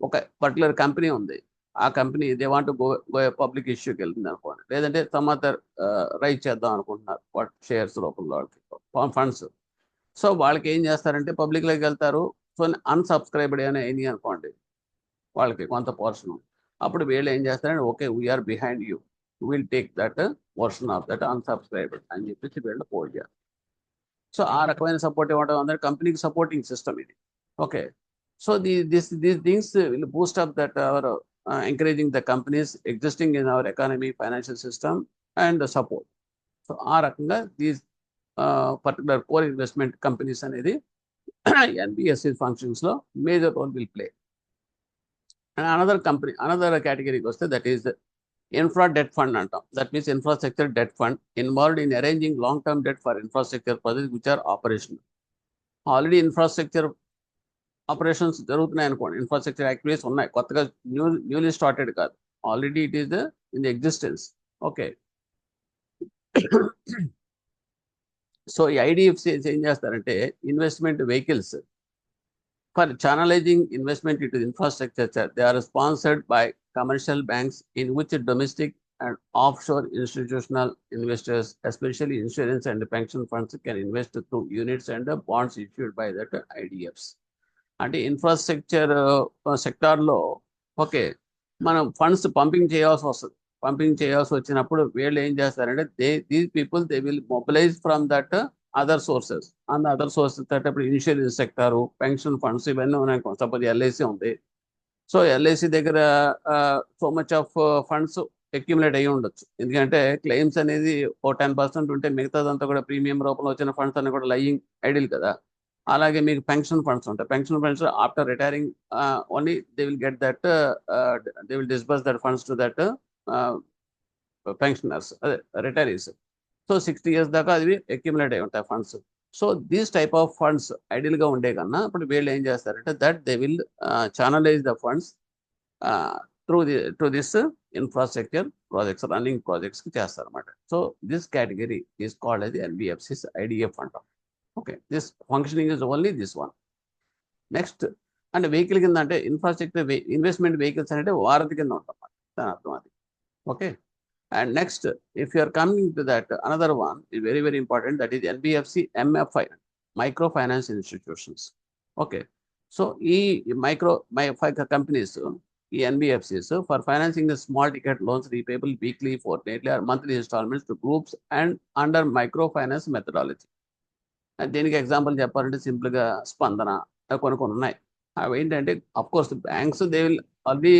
ఒక పర్టికులర్ కంపెనీ ఉంది, ఆ company they want go public ఇష్యూకి వెళ్తుంది అనుకోండి, లేదంటే సమ్ అదర్ రైజ్ చేద్దాం అనుకుంటున్నారు వాట్ షేర్స్ రూపంలో ఫండ్స్. సో వాళ్ళకి ఏం చేస్తారంటే పబ్లిక్లోకి వెళ్తారు. సో అన్సబ్స్క్రైబ్డ్ అయినాయి అనుకోండి వాళ్ళకి కొంత పోర్షన్, అప్పుడు వీళ్ళు ఏం చేస్తారంటే okay we're behind you, will take that portion of that unsubscribed అని చెప్పేసి వీళ్ళు పోల్ చేస్తారు. సో ఆ రకమైన సపోర్ట్ ఇవ్వడం అందరూ కంపెనీకి సపోర్టింగ్ సిస్టమ్ ఇది. Okay, so these things will Boost up that hour encouraging the companies existing in our economy, financial system and the support. So ఆ రకంగా these particular core investment companies అనేది NBFC functions లో major role will play. And another category వస్తే that is infra debt fund అంటాం. That means infrastructure debt fund involved in arranging long-term debt for infrastructure projects which are operational. Already infrastructure operations జరుగుతున్నాయి అనుకోండి, infrastructure activities ఉన్నాయి, కొత్తగా newly started కాదు, already it is in the existence. Okay, so ఈ IDFC ఏం చేస్తారంటే investment vehicles for channelising investment into infrastructure. They are sponsored by commercial banks in which domestic and offshore institutional investors, especially insurance and pension funds, can invest through units and bonds issued by that IDFs. అంటే infrastructure సెక్టార్లో okay మనం funds pumping చేయాల్సి వస్తుంది. Pumping చేయాల్సి వచ్చినప్పుడు వీళ్ళు ఏం చేస్తారంటే these people they will mobilize from that other sources. And other sources అంటే ఇన్సూరెన్స్ సెక్టారు, పెన్షన్ ఫండ్స్ ఇవన్నీ ఉన్నాయి. సపోజ్ ఎల్ఐసి ఉంది, సో ఎల్ఐసి దగ్గర so much of funds accumulate అయ్యి ఉండొచ్చు, ఎందుకంటే క్లెయిమ్స్ అనేది ఓ 10% ఉంటే మిగతాదంతా కూడా ప్రీమియం రూపంలో వచ్చిన ఫండ్స్ అన్ని కూడా లయింగ్ ఐడిల్ కదా. అలాగే మీకు పెన్షన్ ఫండ్స్ ఉంటాయి. Pension funds after retiring only they will get that, they will disburse that funds to that pensioners, అదే రిటైరీస్. సో 60 years దాకా అది అక్యుములేట్ అయి ఉంటాయి funds. So these type of funds ఐడియల్గా ఉండే కన్నా ఇప్పుడు వీళ్ళు ఏం చేస్తారంటే that they will channelise the funds to this infrastructure projects, running ప్రాజెక్ట్స్కి చేస్తారన్నమాట. So this category is called as NBFCs IDF అంటాం. Okay, this functioning is only this one. Next అంటే వెహికల్ కింద అంటే ఇన్ఫ్రాస్ట్రక్చర్ ఇన్వెస్ట్మెంట్ వెహికల్స్ అంటే వారధి కింద ఉంటాం, దాని అర్థం అది. Okay, and next if you are coming to that another one is very very important, that is NBFC MFI, micro finance institutions. Okay, so ఈ మైక్రో కంపెనీస్, ఈ NBFCs for financing the small ticket loans repayable weekly, fortnightly or monthly instalments to groups and under micro finance methodology. దీనికి example చెప్పాలంటే సింపుల్గా స్పందన కొన్ని ఉన్నాయి. అవి ఏంటంటే of course banks they will already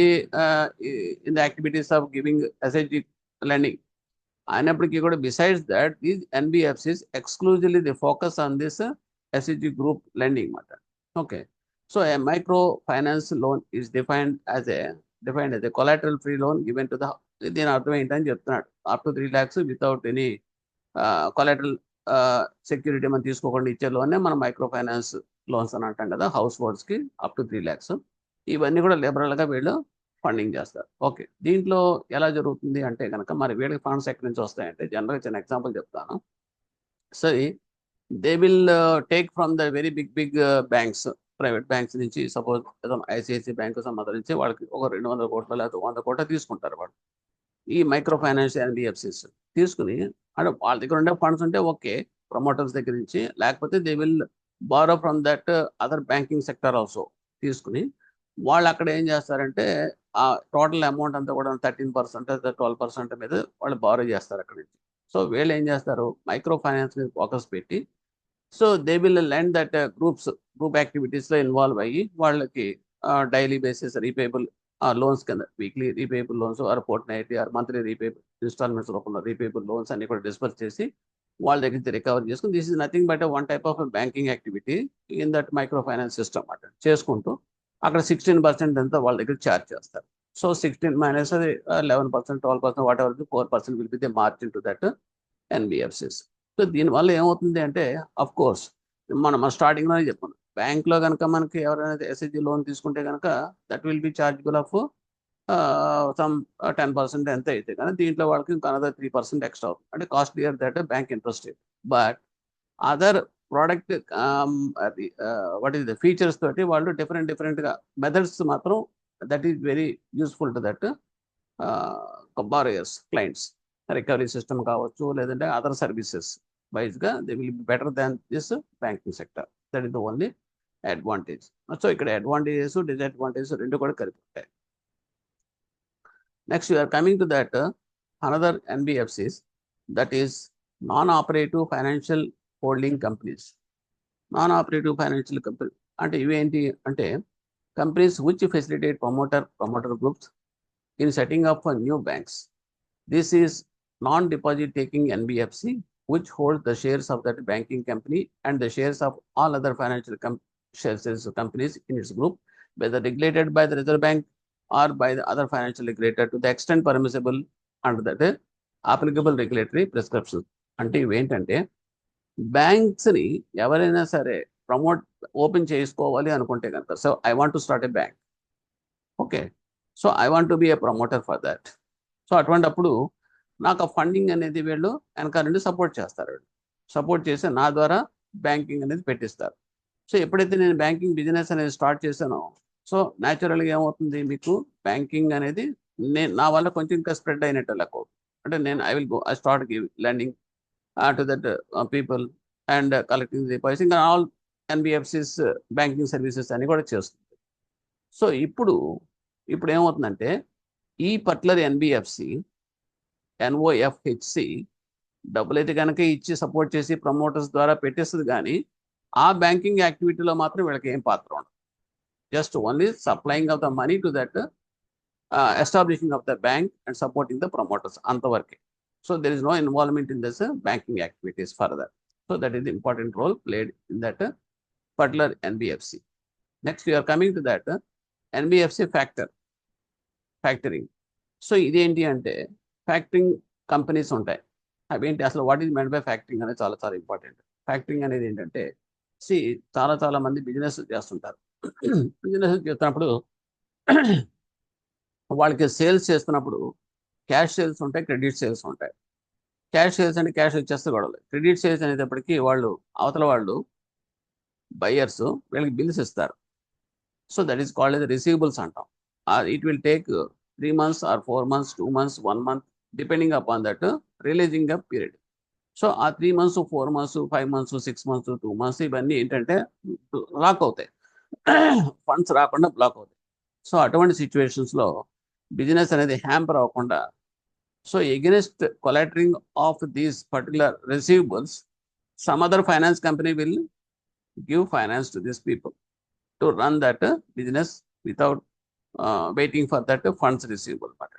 in the activities of giving SIG lending అయినప్పటికీ కూడా besides that these NBFCs exclusively the focus on this SIG group lending అన్నమాట. Okay, so a micro finance loan is defined as a collateral free loan given to the, దీని అర్థం ఏంటని చెప్తున్నాడు, up to 3 lakhs without any collateral security మనం తీసుకోకుండా ఇచ్చే లోనే మనం మైక్రో ఫైనాన్స్ లోన్స్ అని అంటాం కదా, హౌస్ హోల్డ్స్కి అప్ టు 3 lakhs. ఇవన్నీ కూడా లిబరల్గా వీళ్ళు ఫండింగ్ చేస్తారు. ఓకే, దీంట్లో ఎలా జరుగుతుంది అంటే కనుక మరి వీళ్ళకి ఫండ్స్ ఎక్కడి నుంచి వస్తాయంటే జనరల్గా చిన్న ఎగ్జాంపుల్ చెప్తాను. So they will take from the very big banks, private banks నుంచి. సపోజ్ ICICI బ్యాంక్ సంబంధించి వాళ్ళకి ఒక 200 కోట్ల లేకపోతే 100 కోట్ల తీసుకుంటారు వాళ్ళు, ఈ మైక్రో ఫైనాన్స్ NBFCs తీసుకుని. అంటే వాళ్ళ దగ్గర ఉండే ఫండ్స్ ఉంటే ఓకే ప్రమోటర్స్ దగ్గర నుంచి, లేకపోతే they will borrow from that other banking sector also తీసుకుని. వాళ్ళు అక్కడ ఏం చేస్తారంటే ఆ టోటల్ అమౌంట్ అంతా కూడా 13% 12% మీద వాళ్ళు బారో చేస్తారు అక్కడి నుంచి. సో వీళ్ళు ఏం చేస్తారు, మైక్రో ఫైనాన్స్ మీద ఫోకస్ పెట్టి, so they will lend that group యాక్టివిటీస్లో ఇన్వాల్వ్ అయ్యి వాళ్ళకి డైలీ బేసిస్ రీపేబుల్ లోన్స్ కింద weekly repayable loans or fortnightly or monthly repayable instalments రూపంలో రీపేబుల్ లోన్స్ అన్ని కూడా డిస్పర్స్ చేసి వాళ్ళ దగ్గర నుంచి రికవర్ చేసుకుని, this is nothing but one type of banking activity in that micro finance system అట చేసుకుంటూ అక్కడ 16% ఎంతో వాళ్ళ దగ్గర ఛార్జ్ చేస్తారు. సో 16 మైనస్ అది 11%, 12%, what ever 4% will be the margin to that NBFCs. So దీనివల్ల ఏమవుతుంది అంటే, అఫ్ కోర్స్ మనం స్టార్టింగ్లోనే చెప్పాను, బ్యాంక్లో కనుక మనకి ఎవరైనా ఎస్హెచ్జి లోన్ తీసుకుంటే కనుక that will B chargeable of some 10% ఎంత అయితే, కానీ దీంట్లో వాళ్ళకి ఇంకా అనదర్ 3% ఎక్స్ట్రా అవుతుంది, అంటే costlier that bank interest rate. But other product what is the features తోటి వాళ్ళు డిఫరెంట్గా మెథడ్స్ మాత్రం that is very useful to that borrowers clients. Recovery system కావచ్చు, లేదంటే అదర్ సర్వీసెస్ వైజ్గా they will be better than this banking sector. That is the only advantage. So ఇక్కడ advantages disadvantages రెండు కూడా కలిపి ఉంటాయి. Next, we are coming to that another NBFCs, that is non-operative financial holding companies. Non-operative financial company అంటే ఇవేంటి అంటే, companies which facilitate promoter groups in setting up for new banks. This is non-deposit taking NBFC which holds the shares of that banking company and the shares of all other financial companies in its group, whether regulated by the Reserve Bank or by the other financial regulator to the extent permissible under that applicable regulatory prescriptions. అంటే ఇవేంటంటే, బ్యాంక్స్ని ఎవరైనా సరే open చేసుకోవాలి అనుకుంటే కనుక, so I want to start a bank, okay, so I want to be A promoter for that. So అటువంటిప్పుడు నాకు ఆ ఫండింగ్ అనేది వీళ్ళు వెనక నుండి సపోర్ట్ చేస్తారు. సపోర్ట్ చేసి నా ద్వారా బ్యాంకింగ్ అనేది పెట్టిస్తారు. సో ఎప్పుడైతే నేను బ్యాంకింగ్ బిజినెస్ అనేది స్టార్ట్ చేశానో, సో న్యాచురల్గా ఏమవుతుంది, మీకు బ్యాంకింగ్ అనేది నా వల్ల కొంచెం ఇంకా స్ప్రెడ్ అయినట్టు లెక్క. అంటే నేను I start give lending to that people and collecting deposits, ఇంకా ఆల్ ఎన్బిఎఫ్సిస్ బ్యాంకింగ్ సర్వీసెస్ అని కూడా చేస్తుంది. సో ఇప్పుడు ఏమవుతుందంటే, ఈ పర్టికులర్ ఎన్బిఎఫ్సి NOFHC డబ్బులైతే కనుక ఇచ్చి సపోర్ట్ చేసి ప్రమోటర్స్ ద్వారా పెట్టేస్తుంది, కానీ ఆ బ్యాంకింగ్ యాక్టివిటీలో మాత్రం వీళ్ళకి ఏం పాత్ర ఉండదు. Just only supplying of the money to that establishing of the bank and supporting the promoters anthavarke. So there is no involvement in this banking activities further. So that is the important role played in that particular NBFC. Next, we are coming to that NBFC factoring. So ఇదేంటి అంటే, factoring companies ఉంటాయి. అవేంటి అసలు, what is meant by factoring అనేది చాలా చాలా important. Factoring అనేది ఏంటంటే, చాలా మంది బిజినెస్ చేస్తుంటారు. బిజినెస్ చేస్తున్నప్పుడు వాళ్ళకి సేల్స్ చేస్తున్నప్పుడు క్యాష్ సేల్స్ ఉంటాయి, క్రెడిట్ సేల్స్ ఉంటాయి. క్యాష్ సేల్స్ అంటే క్యాష్ వచ్చేస్తే గొడవలు. క్రెడిట్ సేల్స్ అనేటప్పటికీ అవతల వాళ్ళు బయ్యర్స్ వీళ్ళకి బిల్స్ ఇస్తారు. So that is called as receivables అంటాం. It will take 3 months or 4 months, 2 months, 1 month, depending upon that releasing up period. So ఆ 3 months, 4 months, 5 months, 6 months, 2 months ఇవన్నీ ఏంటంటే లాక్ అవుతాయి, ఫండ్స్ రాకుండా బ్లాక్ అవుతాయి. So అటువంటి సిచ్యువేషన్స్లో బిజినెస్ అనేది హ్యాంపర్ అవ్వకుండా, so against collatering of these particular receivables, some other finance company will give finance to these people to run that business without waiting for that funds receivable అన్నమాట.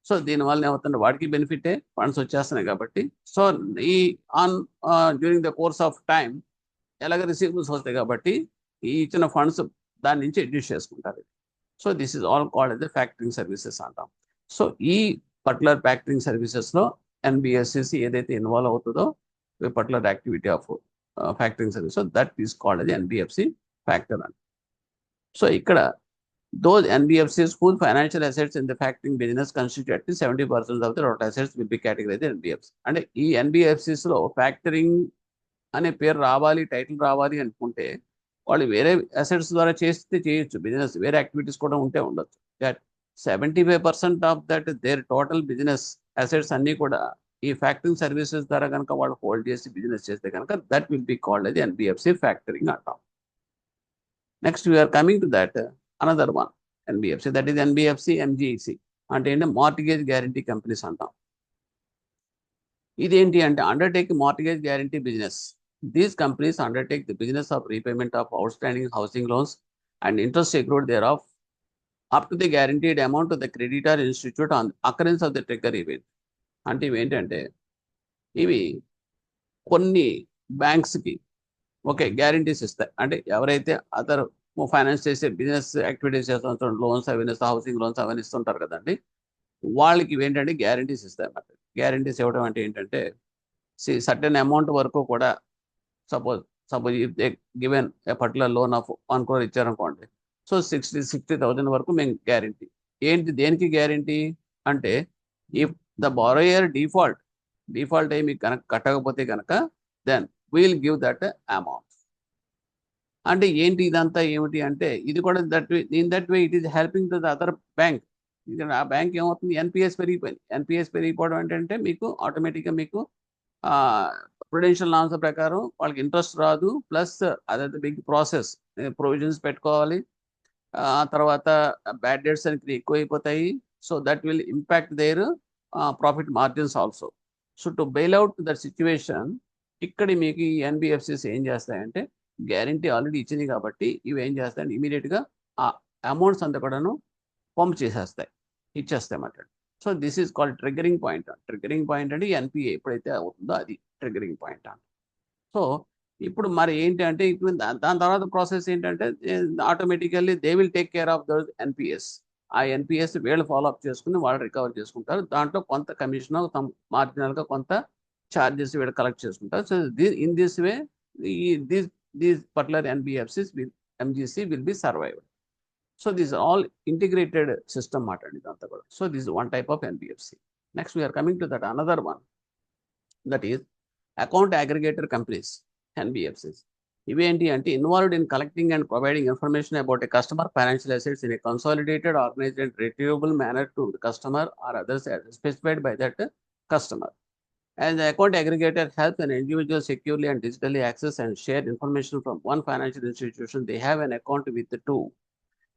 So దీనివల్ల ఏమవుతుందంటే, వాడికి బెనిఫిటే, funds వచ్చేస్తున్నాయి కాబట్టి. So ఈ during the course of time ఎలాగ receivables వస్తాయి కాబట్టి ఈ ఇచ్చిన ఫండ్స్ దాని నుంచి అడ్జస్ట్ చేసుకుంటారు. So this is all called as the factoring services అంటాం. సో ఈ పర్టికులర్ ఫ్యాక్టరింగ్ సర్వీసెస్లో ఎన్బిఎఫ్సిసి ఏదైతే ఇన్వాల్వ్ అవుతుందో ఈ particular activity of factoring service, that is called yes NBFC factor అని. సో ఇక్కడ those NBFCs whose financial assets in the factoring business constitute at least 70% of the total assets will be categorized as NBFC. అంటే ఈ NBFCస్లో factoring అనే పేరు రావాలి, title రావాలి అనుకుంటే వాళ్ళు వేరే అసెట్స్ ద్వారా చేస్తే చేయొచ్చు, బిజినెస్ వేరే యాక్టివిటీస్ కూడా ఉంటే ఉండొచ్చు. That 75% of that their total business assets అన్నీ కూడా ఈ ఫ్యాక్టరింగ్ సర్వీసెస్ ద్వారా కనుక వాళ్ళు హోల్డ్ చేసి బిజినెస్ చేస్తే కనుక దట్ విల్ బి కాల్డ్ అది NBFC ఫ్యాక్టరింగ్ అంటాం. Next we are coming to that another one NBFC, that is NBFC MGEC. అంటే ఏంటంటే మార్టిగేజ్ గ్యారంటీ కంపెనీస్ అంటాం. ఇదేంటి అంటే undertake mortgage guarantee business. These companies undertake the business of repayment of outstanding housing loans and interest accrued thereof up to the guaranteed amount the creditor institute on occurrence of the trigger event. అంటే ఇవేంటంటే ఇవి కొన్ని బ్యాంక్స్కి okay guarantees ఇస్తాయి. అంటే ఎవరైతే other finance చేసే business activities చేస్తుంటారు, loans అవన్నీ హౌసింగ్ లోన్స్ అవన్నీ ఇస్తుంటారు కదండి, వాళ్ళకి ఇవేంటంటే గ్యారంటీస్ ఇస్తాయి అన్నమాట. గ్యారంటీస్ ఇవ్వడం అంటే ఏంటంటే సర్టెన్ అమౌంట్ వరకు కూడా suppose suppose if they given a particular loan of 1 crore ఇచ్చారనుకోండి, సో 60,000 వరకు మేము గ్యారంటీ. ఏంటి దేనికి గ్యారంటీ అంటే ఇఫ్ ద బారోయర్ డిఫాల్ట్ అయ్యి మీకు కనుక కట్టకపోతే కనుక then will give that amount. అంటే ఏంటి ఇదంతా ఏమిటి అంటే ఇది కూడా that way it is helping to the other bank. ఆ బ్యాంక్ ఏమవుతుంది, ఎన్పిఎస్ పెరిగిపోయింది. ఎన్పిఎస్ పెరిగిపోవడం ఏంటంటే మీకు ఆటోమేటిక్గా మీకు ప్రుడెన్షియల్ నామ్స్ ప్రకారం వాళ్ళకి ఇంట్రెస్ట్ రాదు, ప్లస్ అదైతే బిగ్ ప్రాసెస్, ప్రొవిజన్స్ పెట్టుకోవాలి, ఆ తర్వాత బ్యాడ్ డెట్స్ అనేది ఎక్కువ అయిపోతాయి. So that will impact their profit margins also. So to bail out that situation ఇక్కడ మీకు ఈ ఎన్బిఎఫ్సిస్ ఏం చేస్తాయంటే గ్యారంటీ ఆల్రెడీ ఇచ్చింది కాబట్టి ఇవి ఏం చేస్తాయంటే ఇమీడియట్గా ఆ అమౌంట్స్ అంతా కూడాను పంప్ చేసేస్తాయి, ఇచ్చేస్తాయి అన్నమాట. So this is called triggering point. Triggering point అంటే ఎన్పిఏ ఎప్పుడైతే అవుతుందో అది ట్రిగ్గరింగ్ పాయింట్ అంట. సో ఇప్పుడు మరి ఏంటి అంటే ఇప్పుడు దాని తర్వాత ప్రాసెస్ ఏంటంటే automatically they will take care of those NPS. ఆ ఎన్పిఎస్ వీళ్ళు ఫాలో అప్ చేసుకుని వాళ్ళు రికవర్ చేసుకుంటారు. దాంట్లో కొంత కమిషన్ మార్జినల్గా కొంత ఛార్జెస్ వీళ్ళు కలెక్ట్ చేసుకుంటారు. So in this way these particular NBFCs MGC will be survived. So this all integrated system మాట అండి ఇదంతా కూడా. So this one type of NBFC. Next we are coming to that another one, that is account aggregator companies, NBFCs. ఇవేంటి అంటే involved in collecting and providing information about a customer financial assets in a consolidated, organised and retrievable manner to the customer or others as specified by that customer. As the account aggregator helps an individual securely and digitally access and share information from one financial institution, they have an account with the two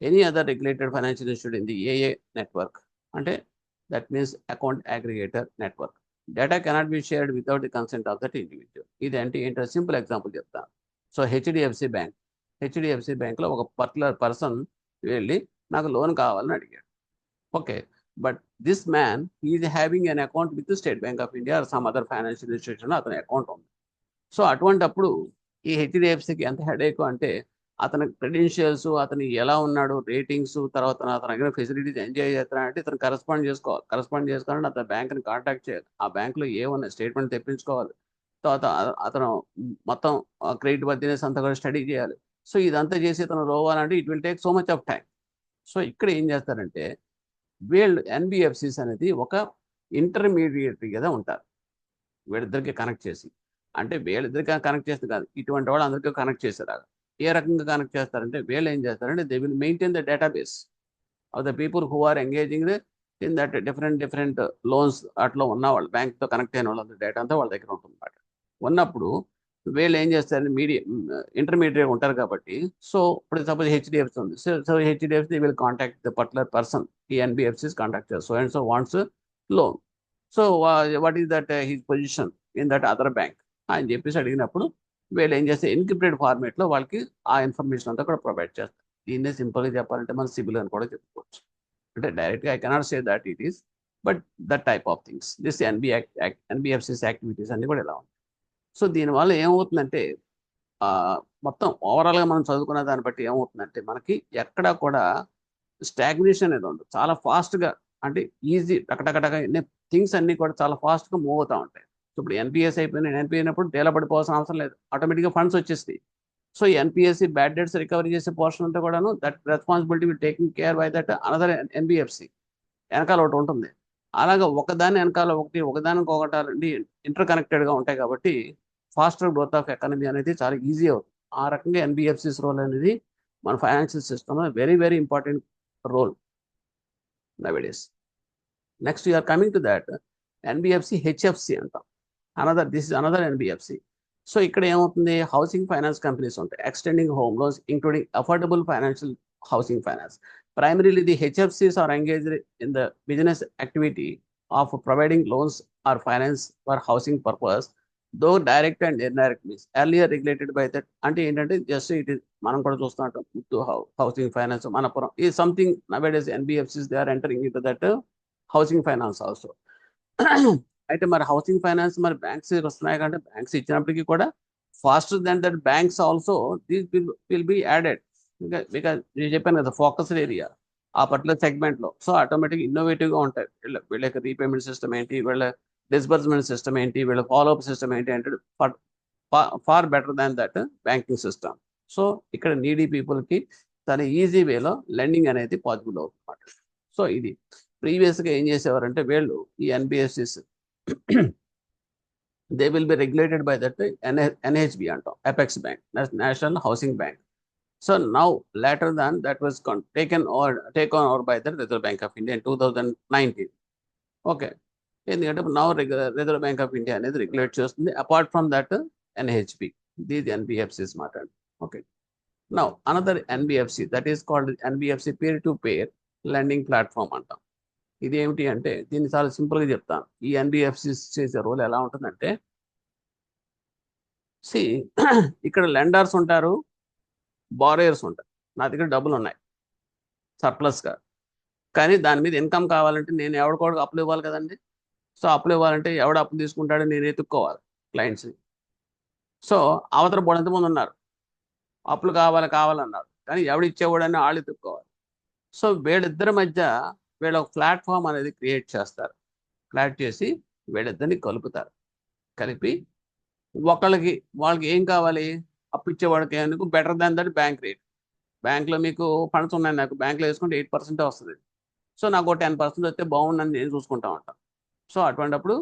any other regulated financial institute in the AA network. అంటే that means account aggregator network. Data cannot be shared without the consent of that individual. ఇది అంటే ఏంటో simple example చెప్తాను. So HDFC బ్యాంక్లో ఒక particular person వెళ్ళి నాకు loan కావాలని అడిగాడు. Okay, but this man is having an account with State Bank of India or some other financial institution, అతని అకౌంట్ ఉంది. సో అటువంటప్పుడు ఈ హెచ్డిఎఫ్సికి ఎంత హెడేక్ అంటే అతని క్రెడెన్షియల్స్, అతను ఎలా ఉన్నాడు, రేటింగ్స్, తర్వాత అతని దగ్గర ఫెసిలిటీస్ ఎంజాయ్ చేస్తానంటే ఇతను కరెస్పాండ్ చేసుకోవాలంటే అతను బ్యాంక్ని కాంటాక్ట్ చేయాలి. ఆ బ్యాంకులో ఏమన్నా స్టేట్మెంట్ తెప్పించుకోవాలి. తర్వాత అతను మొత్తం క్రెడిట్ వర్దినెస్ అంతా కూడా స్టడీ చేయాలి. సో ఇదంతా చేసి అతను రోవాలంటే it will take so much of time. So ఇక్కడ ఏం చేస్తారంటే వీళ్ళు ఎన్బిఎఫ్సిస్ అనేది ఒక ఇంటర్మీడియట్గా ఉంటారు వీళ్ళిద్దరికి కనెక్ట్ చేసి. అంటే వీళ్ళిద్దరికి కనెక్ట్ చేస్తే కాదు, ఇటువంటి వాళ్ళు అందరికీ కనెక్ట్ చేసేలాగా. ఏ రకంగా కనెక్ట్ చేస్తారంటే వీళ్ళు ఏం చేస్తారంటే they will maintain the database of the people who are engaging in that different loans. అట్లా ఉన్న వాళ్ళు బ్యాంక్తో కనెక్ట్ అయిన వాళ్ళ డేటా అంతా వాళ్ళ దగ్గర ఉంటుంది అన్నమాట. ఉన్నప్పుడు వీళ్ళు ఏం చేస్తారంటే ఇంటర్మీడియట్ ఉంటారు కాబట్టి, సో ఇప్పుడు సపోజ్ హెచ్డిఎఫ్సి ఉంది, so HDFC will contact the particular person, ఈ ఎన్బిఎఫ్సిస్ కాంటాక్ట్ చేస్తారు. So and so wants loan. So what is that his position in that other bank అని చెప్పేసి అడిగినప్పుడు వీళ్ళు ఏం చేస్తే ఎన్క్రిప్టెడ్ ఫార్మేట్లో వాళ్ళకి ఆ ఇన్ఫర్మేషన్ అంతా కూడా ప్రొవైడ్ చేస్తారు. దీన్నే సింపుల్గా చెప్పాలంటే మన సిబిల్ అని కూడా చెప్పుకోవచ్చు. అంటే డైరెక్ట్గా I cannot say that it is, but that type of things this NBFCs activities అన్ని కూడా ఇలా ఉంటాయి. సో దీనివల్ల ఏమవుతుందంటే మొత్తం ఓవరాల్గా మనం చదువుకున్న దాన్ని బట్టి ఏమవుతుందంటే మనకి ఎక్కడా కూడా స్టాగ్నేషన్ అనేది ఉండదు. చాలా ఫాస్ట్గా అంటే ఈజీ టకటకటక థింగ్స్ అన్నీ కూడా చాలా ఫాస్ట్గా మూవ్ అవుతూ ఉంటాయి. ఇప్పుడు ఎన్పిఎస్ అయినప్పుడు డేలా పడిపోవాల్సిన అవసరం లేదు, ఆటోమేటిక్గా ఫండ్స్ వచ్చేస్తాయి. So NPSC bad debts recovery చేసే పోర్షన్ అంతా కూడాను that responsibility will taking care bye that another NBFC. వెనకాల ఒకటి ఉంటుంది. అలాగా ఒకదాని వెనకాల ఒకదానికి ఒకటి ఇంటర్ కనెక్టెడ్గా ఉంటాయి కాబట్టి ఫాస్టర్ గ్రోత్ ఆఫ్ ఎకానమీ అనేది చాలా ఈజీ అవుతుంది. ఆ రకంగా ఎన్బిఎఫ్సిస్ రోల్ అనేది మన ఫైనాన్షియల్ సిస్టమ్లో very very important role nowadays. Next you're coming to that NBFC HFC అంటాం. This is another NBFC. So ఇక్కడ ఏమవుతుంది, హౌసింగ్ ఫైనాన్స్ కంపెనీస్ ఉంటాయి, extending home loans including affordable financial housing finance. Primarily, the HFCs are engaged in the business activity of providing loans or finance for housing purpose, though direct and indirect means earlier regulated by that. అంటే ఏంటంటే just it is మనం కూడా చూస్తుంటాం Muthu housing finance Manappuram ఈ something nowadays NBFCs they are entering into that housing finance also. అయితే మరి housing finance మరి banks వస్తున్నాయి కంటే బ్యాంక్స్ ఇచ్చినప్పటికీ కూడా faster than that banks also these will be added. Because నేను చెప్పాను కదా ఫోకస్డ్ ఏరియా ఆ పర్టికులర్ సెగ్మెంట్లో. సో ఆటోమేటిక్ ఇన్నోవేటివ్గా ఉంటాయి వీళ్ళ యొక్క రీపేమెంట్ సిస్టమ్ ఏంటి, వీళ్ళ డిస్బర్స్మెంట్ సిస్టమ్ ఏంటి, వీళ్ళ ఫాలోఅప్ సిస్టమ్ ఏంటి అంటే far better than that banking system. So ఇక్కడ నీడీ పీపుల్కి చాలా ఈజీ వేలో లెండింగ్ అనేది పాసిబుల్ అవుతుంది అన్నమాట. సో ఇది ప్రీవియస్గా ఏం చేసేవారంటే వీళ్ళు ఈ NBFCs they will be regulated by that NHB అంటాం, apex bank, national housing bank. So now later than that was taken over by the Reserve Bank of India in 2019. Okay. ఎందుకంటే now Reserve Bank of India అనేది regulate చేస్తుంది. Apart from that NHB, these NBFCs మాట. Okay. Now another NBFC that is called NBFC peer to peer lending platform అంటాం. ఇది ఏమిటి అంటే దీన్ని చాలా సింపుల్గా చెప్తాను. ఈ ఎన్బిఎఫ్సిస్ చేసే రోల్ ఎలా ఉంటుందంటే సి ఇక్కడ లెండర్స్ ఉంటారు, బారోయర్స్ ఉంటారు. నా దగ్గర డబ్బులు ఉన్నాయి సర్ప్లస్గా, కానీ దాని మీద ఇన్కమ్ కావాలంటే నేను ఎవరికోడికి అప్పులు ఇవ్వాలి కదండి. సో అప్పులు ఇవ్వాలంటే ఎవడు అప్పులు తీసుకుంటాడో నేను ఎత్తుక్కోవాలి క్లయింట్స్ని. సో అవతల బోర్డు ఎంతమంది ఉన్నారు అప్పులు కావాలన్నారు, కానీ ఎవడు ఇచ్చేవాడని వాళ్ళు ఎత్తుక్కోవాలి. సో వీళ్ళిద్దరి మధ్య వీళ్ళ ఒక ప్లాట్ఫామ్ అనేది క్రియేట్ చేస్తారు. క్రియేట్ చేసి వీళ్ళిద్దరిని కలుపుతారు. కలిపి వాళ్ళకి ఏం కావాలి, అప్పు ఇచ్చేవాడికి ఎందుకు better than that bank rate. బ్యాంక్లో మీకు ఫండ్స్ ఉన్నాయి, నాకు బ్యాంక్లో వేసుకుంటే 8% వస్తుంది. సో నాకు 10% వస్తే బాగుందని నేను చూసుకుంటా ఉంటాను. సో అటువంటిప్పుడు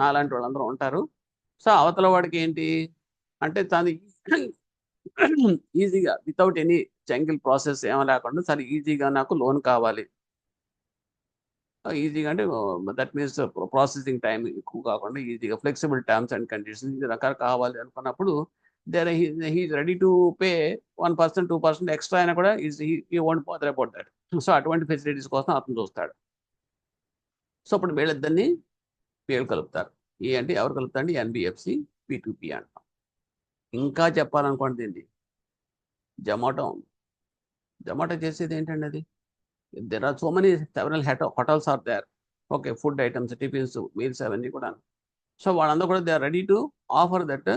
నాలాంటి వాళ్ళందరూ ఉంటారు. సో అవతల వాడికి ఏంటి అంటే తను ఈజీగా వితౌట్ ఎనీ జంగిల్ ప్రాసెస్ ఏమీ లేకుండా చాలా ఈజీగా నాకు లోన్ కావాలి. ఈజీగా అంటే దట్ మీన్స్ ప్రాసెసింగ్ టైం ఎక్కువ కాకుండా ఈజీగా ఫ్లెక్సిబుల్ టర్మ్స్ అండ్ కండిషన్స్ ఇది రకాలు కావాలి అనుకున్నప్పుడు there he is ready to pay 1%, 2% extra అయినా కూడా he won't bother about that. So అటువంటి ఫెసిలిటీస్ కోసం అతను చూస్తాడు. సో ఇప్పుడు వీళ్ళిద్దరిని వీళ్ళు కలుపుతారు. అంటే ఎవరు కలుపుతారండి, ఎన్బిఎఫ్సి P2P అంటాం. ఇంకా చెప్పాలనుకోండి ఏంటి, జొమాటో ఉంది. జొమాటో చేసేది ఏంటండి అది, there are so many several hotels are there. Okay, food items, tiffins, meals అవన్నీ కూడా. సో వాళ్ళందరూ కూడా they are ready to offer that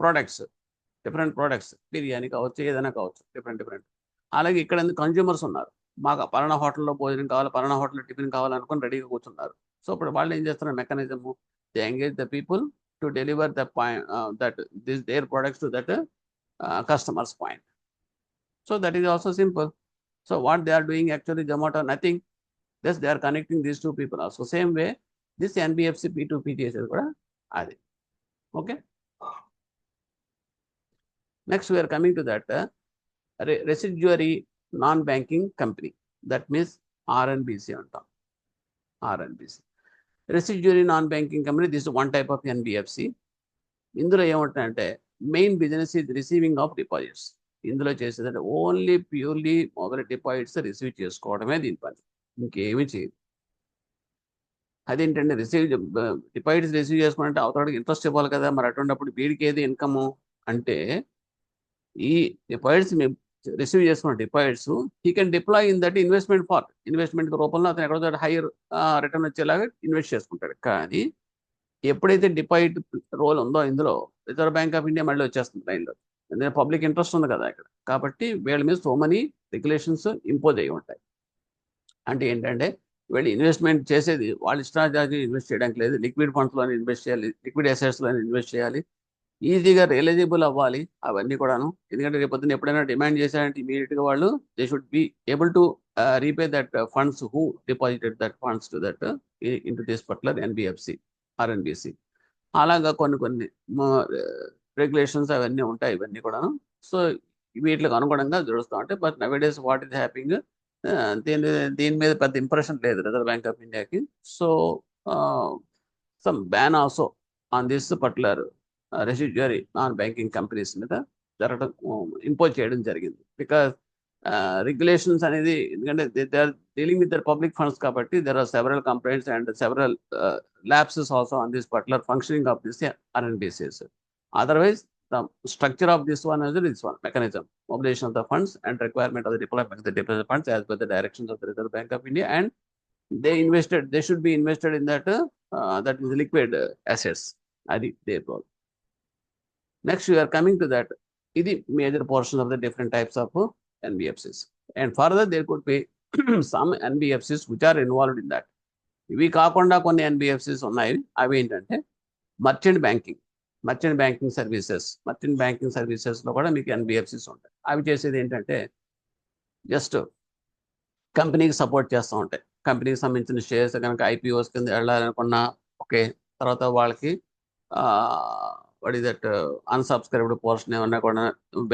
products, different products, biryani కావచ్చు, ఏదైనా కావచ్చు, డిఫరెంట్. అలాగే ఇక్కడ కన్జ్యూమర్స్ ఉన్నారు, మాకు పలానా హోటల్లో భోజనం కావాలి, పలానా హోటల్లో టిఫిన్ కావాలనుకుని రెడీగా కూర్చున్నారు. సో ఇప్పుడు వాళ్ళు ఏం చేస్తున్నారు, mechanism they engage the people to deliver the point that this their products to that customers point. So that is also simple. So what they are doing actually, Zomato, nothing. Just they are connecting these two people also. Same way, this NBFC P2P చేసేది కూడా అది. Okay. Next, we are coming to that residuary non-banking company. That means RNBC అంటాం. RNBC. Residuary non-banking company, this is one type of NBFC. ఇందులో ఏమంటారంటే main business is receiving of deposits. ఇందులో చేసేదంటే only purely mobile deposits receive చేసుకోవడమే దీని పని, ఇంకేమీ చేయదు. అదేంటంటే డిపాజిట్స్ రిసీవ్ చేసుకోవాలంటే అవతలకి ఇంట్రెస్ట్ ఇవ్వాలి కదా. మరి అటువంటిప్పుడు వీడికి ఏది ఇన్కము అంటే ఈ డిపాజిట్స్ రిసీవ్ చేసుకున్న deposits he can deploy in that investment part. Investment రూపంలో అతను ఎక్కడో హైయర్ రిటర్న్ వచ్చేలాగా ఇన్వెస్ట్ చేసుకుంటాడు. కానీ ఎప్పుడైతే డిపాజిట్ రోల్ ఉందో ఇందులో రిజర్వ్ బ్యాంక్ ఆఫ్ ఇండియా మళ్ళీ వచ్చేస్తుంది లైన్లో. ఎందుకంటే పబ్లిక్ ఇంట్రెస్ట్ ఉంది కదా ఇక్కడ, కాబట్టి వీళ్ళ మీద సో మెనీ రెగ్యులేషన్స్ ఇంపోజ్ అయ్యి ఉంటాయి. అంటే ఏంటంటే వీళ్ళు ఇన్వెస్ట్మెంట్ చేసేది వాళ్ళు ఇష్టాచార్జీ ఇన్వెస్ట్ చేయడానికి లేదు, లిక్విడ్ ఫండ్స్లోనే ఇన్వెస్ట్ చేయాలి, లిక్విడ్ అసెట్స్లోనే ఇన్వెస్ట్ చేయాలి, ఈజీగా రియలైజబుల్ అవ్వాలి అవన్నీ కూడాను. ఎందుకంటే రేపు పొద్దున్న ఎప్పుడైనా డిమాండ్ చేశారంటే ఇమీడియట్గా వాళ్ళు they should be able to repay that funds who deposited that funds to that in to this particular NBFC RNBC. అలాగా కొన్ని రెగ్యులేషన్స్ అవన్నీ ఉంటాయి ఇవన్నీ కూడాను. సో వీటికి అనుగుణంగా జరుగుతూ ఉంటాయి. But nowadays what is happening, దీని మీద పెద్ద ఇంప్రెషన్ లేదు రిజర్వ్ బ్యాంక్ ఆఫ్ ఇండియాకి. So some ban also on this particular residuary non banking companies మీద జరగడం ఇంపోజ్ చేయడం జరిగింది. బికాజ్ regulations అనేది ఎందుకంటే they are dealing with the public funds కాబట్టి there are several complaints and several lapses also on this particular functioning of this RNBCs. Otherwise, the structure of this one is this one mechanism: mobilization of the funds and requirement of the deployment of the deposit funds as per the directions of the Reserve Bank of India, and they should be invested in that that is liquid assets. Adi their role. Next, we are coming to that. This is major portion of the different types of NBFCs, and further there could be some NBFCs which are involved in that. ఇవి కాకుండా కొన్ని NBFCs ఉన్నాయి. అవి ఏంటంటే merchant banking సర్వీసెస్లో కూడా మీకు NBFCs ఉంటాయి. అవి చేసేది ఏంటంటే జస్ట్ కంపెనీకి సపోర్ట్ చేస్తూ ఉంటాయి. కంపెనీకి సంబంధించిన షేర్స్ కనుక ఐపీఓస్ కింద వెళ్ళాలనుకున్నా ఓకే, తర్వాత వాళ్ళకి what is that unsubscribed portion ఏమన్నా కూడా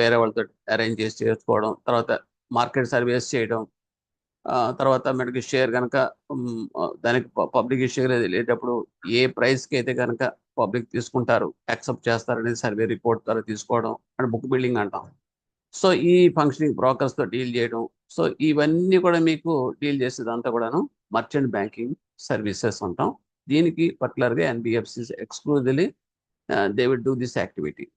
వేరే వాళ్ళతో అరేంజ్ చేసి చేసుకోవడం, తర్వాత మార్కెట్ సర్వీస్ చేయడం, తర్వాత మనకి షేర్ కనుక దానికి పబ్లిక్ షేర్ వెళ్ళేటప్పుడు ఏ ప్రైస్కి అయితే కనుక పబ్లిక్ తీసుకుంటారు, యాక్సెప్ట్ చేస్తారనేది సర్వే రిపోర్ట్ ద్వారా తీసుకోవడం అండ్ బుక్ బిల్డింగ్ అంటాం. సో ఈ ఫంక్షనింగ్ బ్రోకర్స్తో డీల్ చేయడం, సో ఇవన్నీ కూడా మీకు డీల్ చేసేదంతా కూడాను మర్చెంట్ బ్యాంకింగ్ సర్వీసెస్ ఉంటాం. దీనికి పర్టికులర్గా NBFCs exclusively they will do this activity.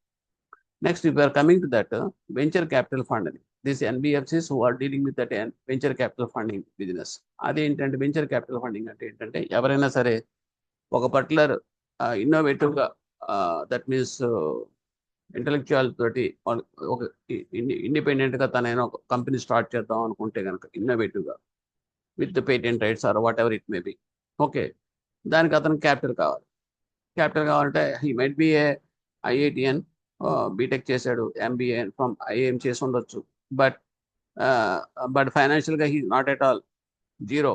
Next, if we are coming to that venture capital funding, these NBFCs who are dealing with that venture capital funding business. అదేంటంటే venture capital funding అంటే ఏంటంటే ఎవరైనా సరే ఒక particular ఇన్నోవేటివ్గా that means intellectual తోటి ఒక ఇండిపెండెంట్గా తనైనా ఒక కంపెనీ స్టార్ట్ చేద్దాం అనుకుంటే కనుక ఇన్నోవేటివ్గా with patent rights or whatever it may be, okay, దానికి అతనికి క్యాపిటల్ కావాలంటే he might be a IITian, BTech చేశాడు, ఎంబీఏ ఫ్రమ్ ఐఏఎం చేసి ఉండొచ్చు, బట్ ఫైనాన్షియల్గా he not at all zero.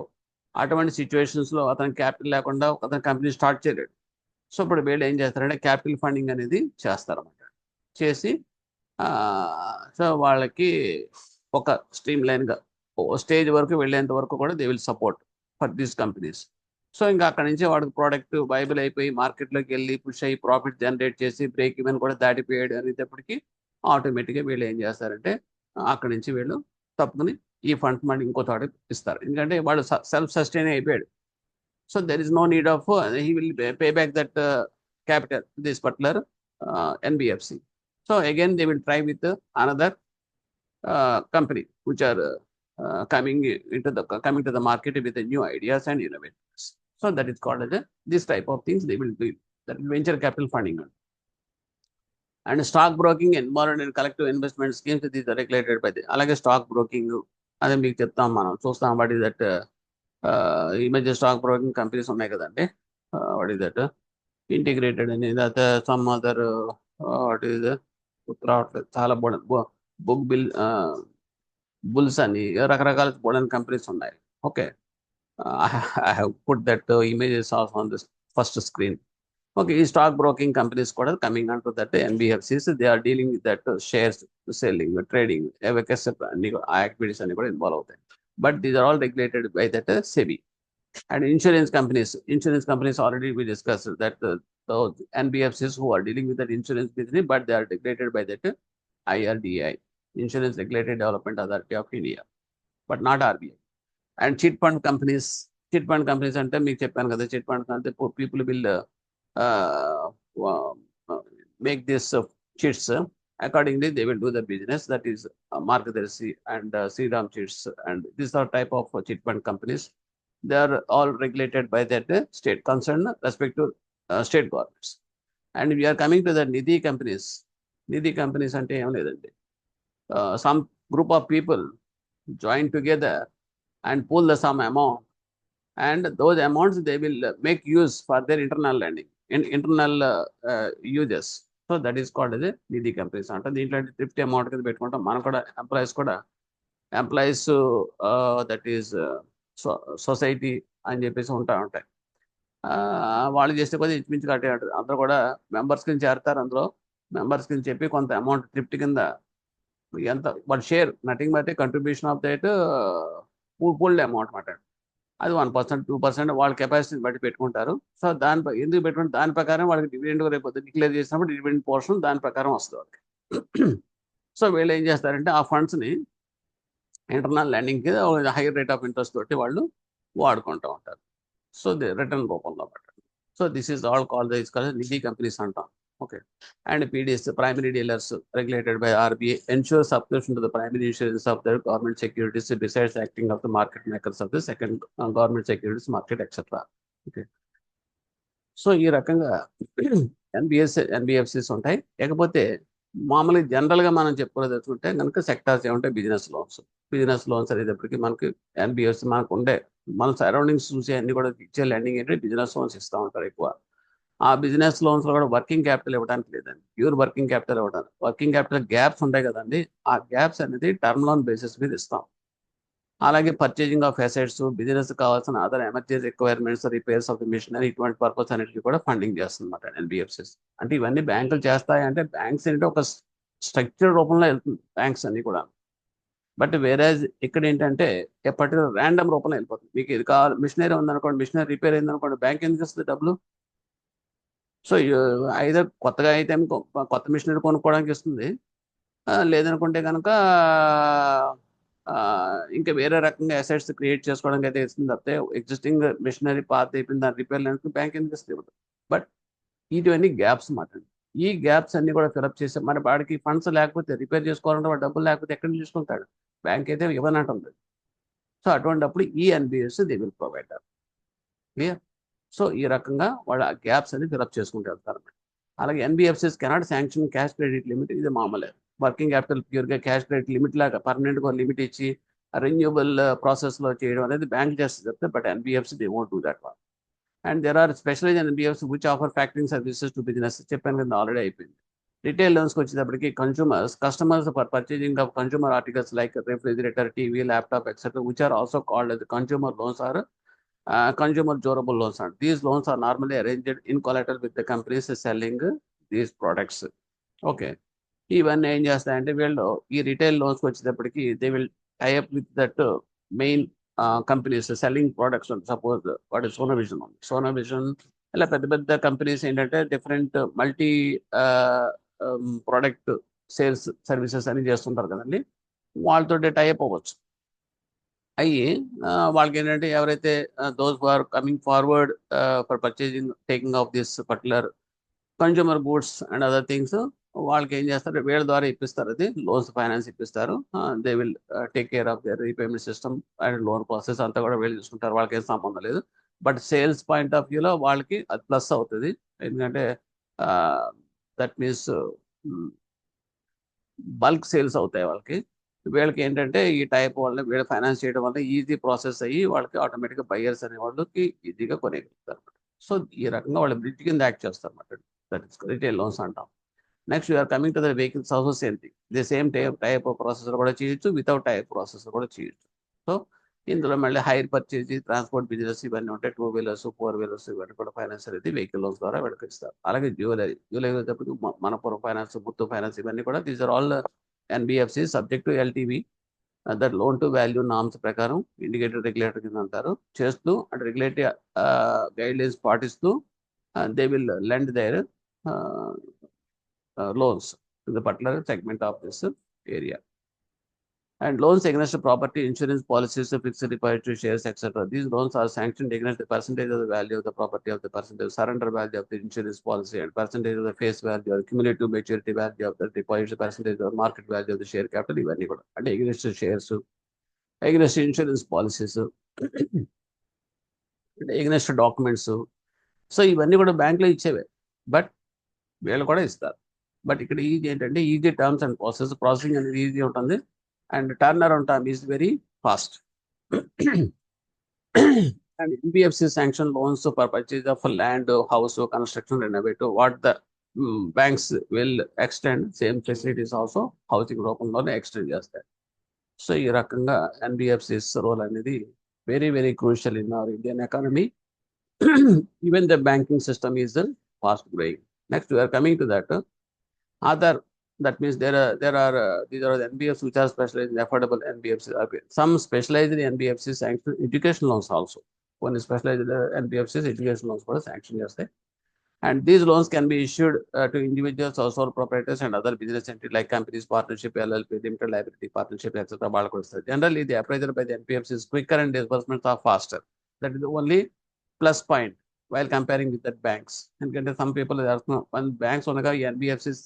అటువంటి సిచ్యువేషన్స్లో అతనికి క్యాపిటల్ లేకుండా అతని కంపెనీ స్టార్ట్ చేయలేడు. సో ఇప్పుడు వీళ్ళు ఏం చేస్తారంటే క్యాపిటల్ ఫండింగ్ అనేది చేస్తారన్నమాట. చేసి సో వాళ్ళకి ఒక స్ట్రీమ్ లైన్గా స్టేజ్ వరకు వెళ్ళేంత వరకు కూడా they will support for these companies. So ఇంకా అక్కడి నుంచి వాడికి ప్రోడక్ట్ వైబుల్ అయిపోయి మార్కెట్లోకి వెళ్ళి పుష్ అయ్యి ప్రాఫిట్ జనరేట్ చేసి బ్రేక్ ఈవెన్ కూడా దాటిపోయాడు అనేటప్పటికి ఆటోమేటిక్గా వీళ్ళు ఏం చేస్తారంటే అక్కడి నుంచి వీళ్ళు తప్పుకుని ఈ ఫండ్స్ మళ్ళీ ఇంకో చోట ఇస్తారు. ఎందుకంటే వాడు సెల్ఫ్ సస్టైన్ అయిపోయాడు. So there is no need of he will pay back that capital this particular NBFC. So again they will try with another company which are coming to the market with the new ideas and innovations. So that is called as this type of things they will do. That is venture capital funding. And stock broking involved in collective investment schemes, these are regulated by the alage stock broking. అదే మీకు చెప్తాం, మనం చూస్తాం. What is that ఈ మధ్య stock broking companies ఉన్నాయి కదండి. What is that integrated అని, సమ్ అదర్ వాట్ ఈస్ రావట్లేదు, చాలా బుక్ బుల్స్ అని రకరకాల బోర్డన్ కంపెనీస్ ఉన్నాయి. Okay, I have put that images also on this first screen. Okay, ఈ స్టాక్ బ్రోకింగ్ కంపెనీస్ కూడా కమింగ్ అంటూ that NBFCs, they are dealing with that shares selling, trading, అన్ని ఆ యాక్టివిటీస్ అన్ని కూడా ఇన్వాల్వ్ అవుతాయి. But these are all regulated by that SEBI. And insurance companies already we discussed that those NBFCs who are dealing with that insurance business, but they are regulated by that IRDAI, Insurance Regulatory Development Authority of India, but not RBI. And chit fund companies అంటే మీకు చెప్పాను కదా, chit fund అంటే people will make this chits. Accordingly, they will do the business, that is Margadarshi and Sriram Chits, and these are type of chit fund companies. They are all regulated by that state concerned respective state governments. And we are coming to the Nidhi companies. Nidhi companies ante em ledandi, some group of people join together and pool the some amount, and those amounts they will make use for their internal lending in internal uses. So that is called as a Nidhi companies. Ante deentlo thrift amount కింద పెట్టుకుంటాం మనం కూడా, employees that is society అని చెప్పేసి ఉంటాయి. వాళ్ళు చేస్తే కొద్దిగా ఇంచుమించు కట్టే ఉంటుంది. అందరూ కూడా మెంబర్స్ కింద చేరుతారు. అందులో మెంబర్స్ కింద చెప్పి కొంత అమౌంట్ థ్రిఫ్ట్ కింద ఎంత వాళ్ళ share, nothing but contribution of that pooled amount మాట. అది 1%, 2% వాళ్ళ కెపాసిటీని బట్టి పెట్టుకుంటారు. సో ఎందుకు పెట్టుకుంటే దాని ప్రకారం వాళ్ళకి డివిడెండ్ రేపు డిక్లేర్ చేసినప్పుడు డివిడెండ్ పోర్షన్ దాని ప్రకారం వస్తుంది వాళ్ళకి. సో వీళ్ళు ఏం చేస్తారంటే ఆ ఫండ్స్ని ఇంటర్నల్ లెండింగ్కి హైయర్ రేట్ ఆఫ్ ఇంట్రెస్ట్ తోటి వాళ్ళు వాడుకుంటూ ఉంటారు. సో రిటర్న్ రూపంలో పెట్టండి. So this is all called Nidhi companies అంటాం. Okay. And PDs, primary dealers regulated by RBI, ensure subscription to the primary insurance of their government securities besides acting of the market makers of the second government securities market, etc. Okay. So ఈ రకంగా NBFCs ఉంటాయి. లేకపోతే మామూలుగా జనరల్గా మనం చెప్పుకోదలుచుకుంటే కనుక sectors ఏమంటాయి, business loans అనేటప్పటికి మనకి ఎన్బిఎఫ్సి మనకు ఉండే మన సరౌండింగ్స్ చూసి అన్ని కూడా ఇచ్చే లెండింగ్ ఏంటంటే బిజినెస్ లోన్స్ ఇస్తూ ఉంటారు ఎక్కువ. ఆ బిజినెస్ లోన్స్ లో కూడా వర్కింగ్ క్యాపిటల్ ఇవ్వడానికి లేదండి, ప్యూర్ వర్కింగ్ క్యాపిటల్ ఇవ్వడానికి. వర్కింగ్ క్యాపిటల్ గ్యాప్స్ ఉంటాయి కదండి, ఆ గ్యాప్స్ అనేది టర్మ్ లోన్ బేసిస్ మీద ఇస్తాం. అలాగే పర్చేజింగ్ ఆఫ్ అసెట్స్, బిజినెస్ కావాల్సిన other emergency requirements, repairs of the machinery, ఇటువంటి పర్పస్ అన్నిటికీ కూడా ఫండింగ్ చేస్తుందన్నమాట ఎన్బిఎఫ్సిస్. అంటే ఇవన్నీ బ్యాంకులు చేస్తాయి అంటే బ్యాంక్స్ ఏంటంటే ఒక స్ట్రక్చర్ రూపంలో వెళ్తుంది బ్యాంక్స్ అన్ని కూడా. బట్ వేరేజ్ ఇక్కడ ఏంటంటే పర్టికులర్ ర్యాండమ్ రూపంలో వెళ్ళిపోతుంది. మీకు ఇది కావాలి, మిషనరీ ఉందనుకోండి, మిషనరీ రిపేర్ అయిందనుకోండి, బ్యాంక్ ఎందుకు ఇస్తుంది డబ్బులు? సో ఐదర్ కొత్తగా అయితే కొత్త మిషనరీ కొనుక్కోవడానికి ఇస్తుంది, లేదనుకుంటే కనుక ఇంకా వేరే రకంగా అసెట్స్ క్రియేట్ చేసుకోవడానికి అయితే ఇస్తుంది తప్పితే ఎగ్జిస్టింగ్ మిషనరీ పాత అయిపోయింది దాని రిపేర్ లేనికి బ్యాంక్ ఎందుకు ఇస్తుంది? బట్ ఇటువన్నీ గ్యాప్స్ మాట. ఈ గ్యాప్స్ అన్ని కూడా ఫిలప్ చేసి మన వాడికి ఫండ్స్ లేకపోతే రిపేర్ చేసుకోవాలంటే వాడు డబ్బులు లేకపోతే ఎక్కడ నుంచి తీసుకుంటాడు? బ్యాంక్ అయితే ఇవ్వనంటుంది. సో అటువంటిప్పుడు ఈ NBFC they will provide. Clear? So ఈ రకంగా వాళ్ళ గ్యాప్స్ అని ఫిలప్ చేసుకుంటూ వెళ్తారు. అలాగే NBFCs cannot sanction cash credit limit, ఇది మామూలే. వర్కింగ్ క్యాపిటల్ ప్యూర్గా క్యాష్ క్రెడిట్ లిమిట్ లాగా పర్మనెంట్గా లిమిట్ ఇచ్చి రెన్యూబుల్ ప్రాసెస్లో చేయడం అనేది బ్యాంక్ చేస్తుంది చెప్తే, but NBFC they won't do that one. And there are specialize NBFC which offer factoring services to business. చెప్పాను కదా ఆల్రెడీ అయిపోయింది. రిటైల్ లోన్స్కి వచ్చేటప్పటికి customers for purchasing of consumer articles like refrigerator, TV, laptop, etcetera, which are also called as consumer loans or consumer durable loans. And these loans are normally arranged in collateral with the companies selling these products. Okay. ఇవన్నీ ఏం చేస్తాయంటే వీళ్ళు ఈ retail లోన్స్కి వచ్చేటప్పటికి they will tie up with that main companies selling products. Suppose వాటి Sonovision ఉంది, Sonovision ఇలా పెద్ద పెద్ద కంపెనీస్ ఏంటంటే different multi product sales services అని చేస్తుంటారు కదండి, వాళ్ళతో టైఅప్ అవ్వచ్చు. అయ్యి వాళ్ళకి ఏంటంటే ఎవరైతే those who are coming forward for purchasing taking of this particular consumer goods and other things, వాళ్ళకి ఏం చేస్తారు, వీళ్ళ ద్వారా ఇప్పిస్తారు, అది లోన్స్ ఫైనాన్స్ ఇప్పిస్తారు. They will take care of the repayment system and loan process అంతా కూడా వీళ్ళు చూసుకుంటారు, వాళ్ళకి ఏం సంబంధం లేదు. బట్ సేల్స్ పాయింట్ ఆఫ్ వ్యూలో వాళ్ళకి అది ప్లస్ అవుతుంది. ఎందుకంటే దట్ మీన్స్ బల్క్ సేల్స్ అవుతాయి వాళ్ళకి. వీళ్ళకి ఏంటంటే ఈ టైప్ వల్ల వీళ్ళు ఫైనాన్స్ చేయడం వల్ల ఈజీ ప్రాసెస్ అయ్యి వాళ్ళకి ఆటోమేటిక్గా బయ్యర్స్ అనే వాళ్ళకి ఈజీగా కొనేయగలుగుతారు. సో ఈ రకంగా వాళ్ళు బ్రిడ్జ్ కింద యాక్ట్ చేస్తారు అన్నమాట. దట్ ఇస్ రిటైల్ లోన్స్ అంటాం. Next you're coming to the vehicles also same thing. The same type of processor కూడా చేయొచ్చు, వితౌట్ టైప్ ప్రాసెసర్ కూడా చేయొచ్చు. సో ఇందులో మళ్ళీ హైర్ పర్చేజ్, ట్రాన్స్పోర్ట్ బిజినెస్ ఇవన్నీ ఉంటాయి. 2 వీలర్స్, 4 వీలర్స్ ఇవన్నీ కూడా ఫైనాన్స్ అనేది వెహికల్ లోన్స్ ద్వారా వీళ్ళకి ఇస్తారు. అలాగే జ్యువెలరీ వచ్చేటప్పుడు మనపురం ఫైనాన్స్, ముత్తు ఫైనాన్స్ ఇవన్నీ కూడా these are all NBFC subject to LTV, that loan to value norms ప్రకారం ఇండికేటెడ్ రెగ్యులేటర్ కింద అంటారు చేస్తూ, అంటే రెగ్యులేటరీ గైడ్ లైన్స్ పాటిస్తూ they will lend there loans to the particular segment of this area. And loans against property, insurance policies, fixed deposit shares, etc. These loans are sanctioned against the percentage of the value of the property, of the percentage surrender value of the insurance policy, and percentage of the face value or cumulative maturity value of the deposit, percentage of the market value of the share capital. ఇవన్నీ కూడా అంటే against shares, against insurance policies, against documents. So ఇవన్నీ కూడా బ్యాంక్లో ఇచ్చేవే, but వీళ్ళు కూడా ఇస్తారు. But ఇక్కడ ఈజీ ఏంటంటే ఈజీ టర్మ్స్ అండ్ ప్రాసెసింగ్ అనేది ఈజీ ఉంటుంది, and turn around time is very fast. And NBFC sanction loans for purchase of land, house, construction, renovative, what the banks will extend same facilities also housing రూపంలోనే extend చేస్తాయి. So ఈ రకంగా NBFCs role అనేది very very crucial in our Indian economy. Even the banking system is fast growing. Next, we are coming to that other. That means these are the NBFCs which are specialized in affordable NBFCs. Some specialized in NBFCs sanction education loans also. One is specialized in NBFCs education loans for sanction yesterday. And these loans can be issued to individuals or sole proprietors and other business entities like companies, partnership, LLP, limited liability partnership, etc. Generally, the appraisal by the NPFC is quicker and disbursements are faster. That is the only plus point while comparing with the banks. And some people are when banks on the NBFCs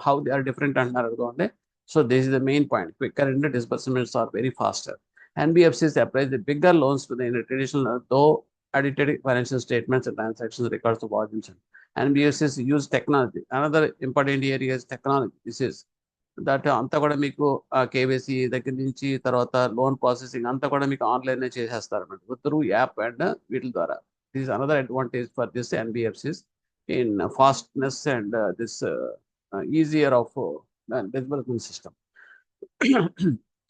how they are different and so this is the main point. Quicker and the disbursements are very faster. NBFCs appraise the bigger loans to the traditional though audited financial statements and transactions records of volumes. NBFCs use technology. Another important area is technology. This is that అంతా కూడా మీకు KYC దగ్గర నుంచి తర్వాత loan processing అంతా కూడా మీకు online చేసేస్తారు అన్నమాట త్రూ యాప్ అండ్ వీటి ద్వారా. This another advantage for this NBFCs in fastness and this easier of disbursement system.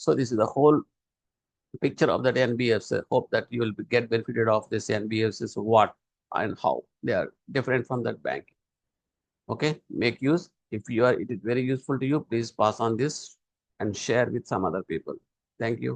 So this is the whole picture of that NBFC. Hope that you will get benefited of this NBFCs, what and how they are different from that bank. Okay, make use. If you are, it is very useful to you, please pass on this and share with some other people. Thank you.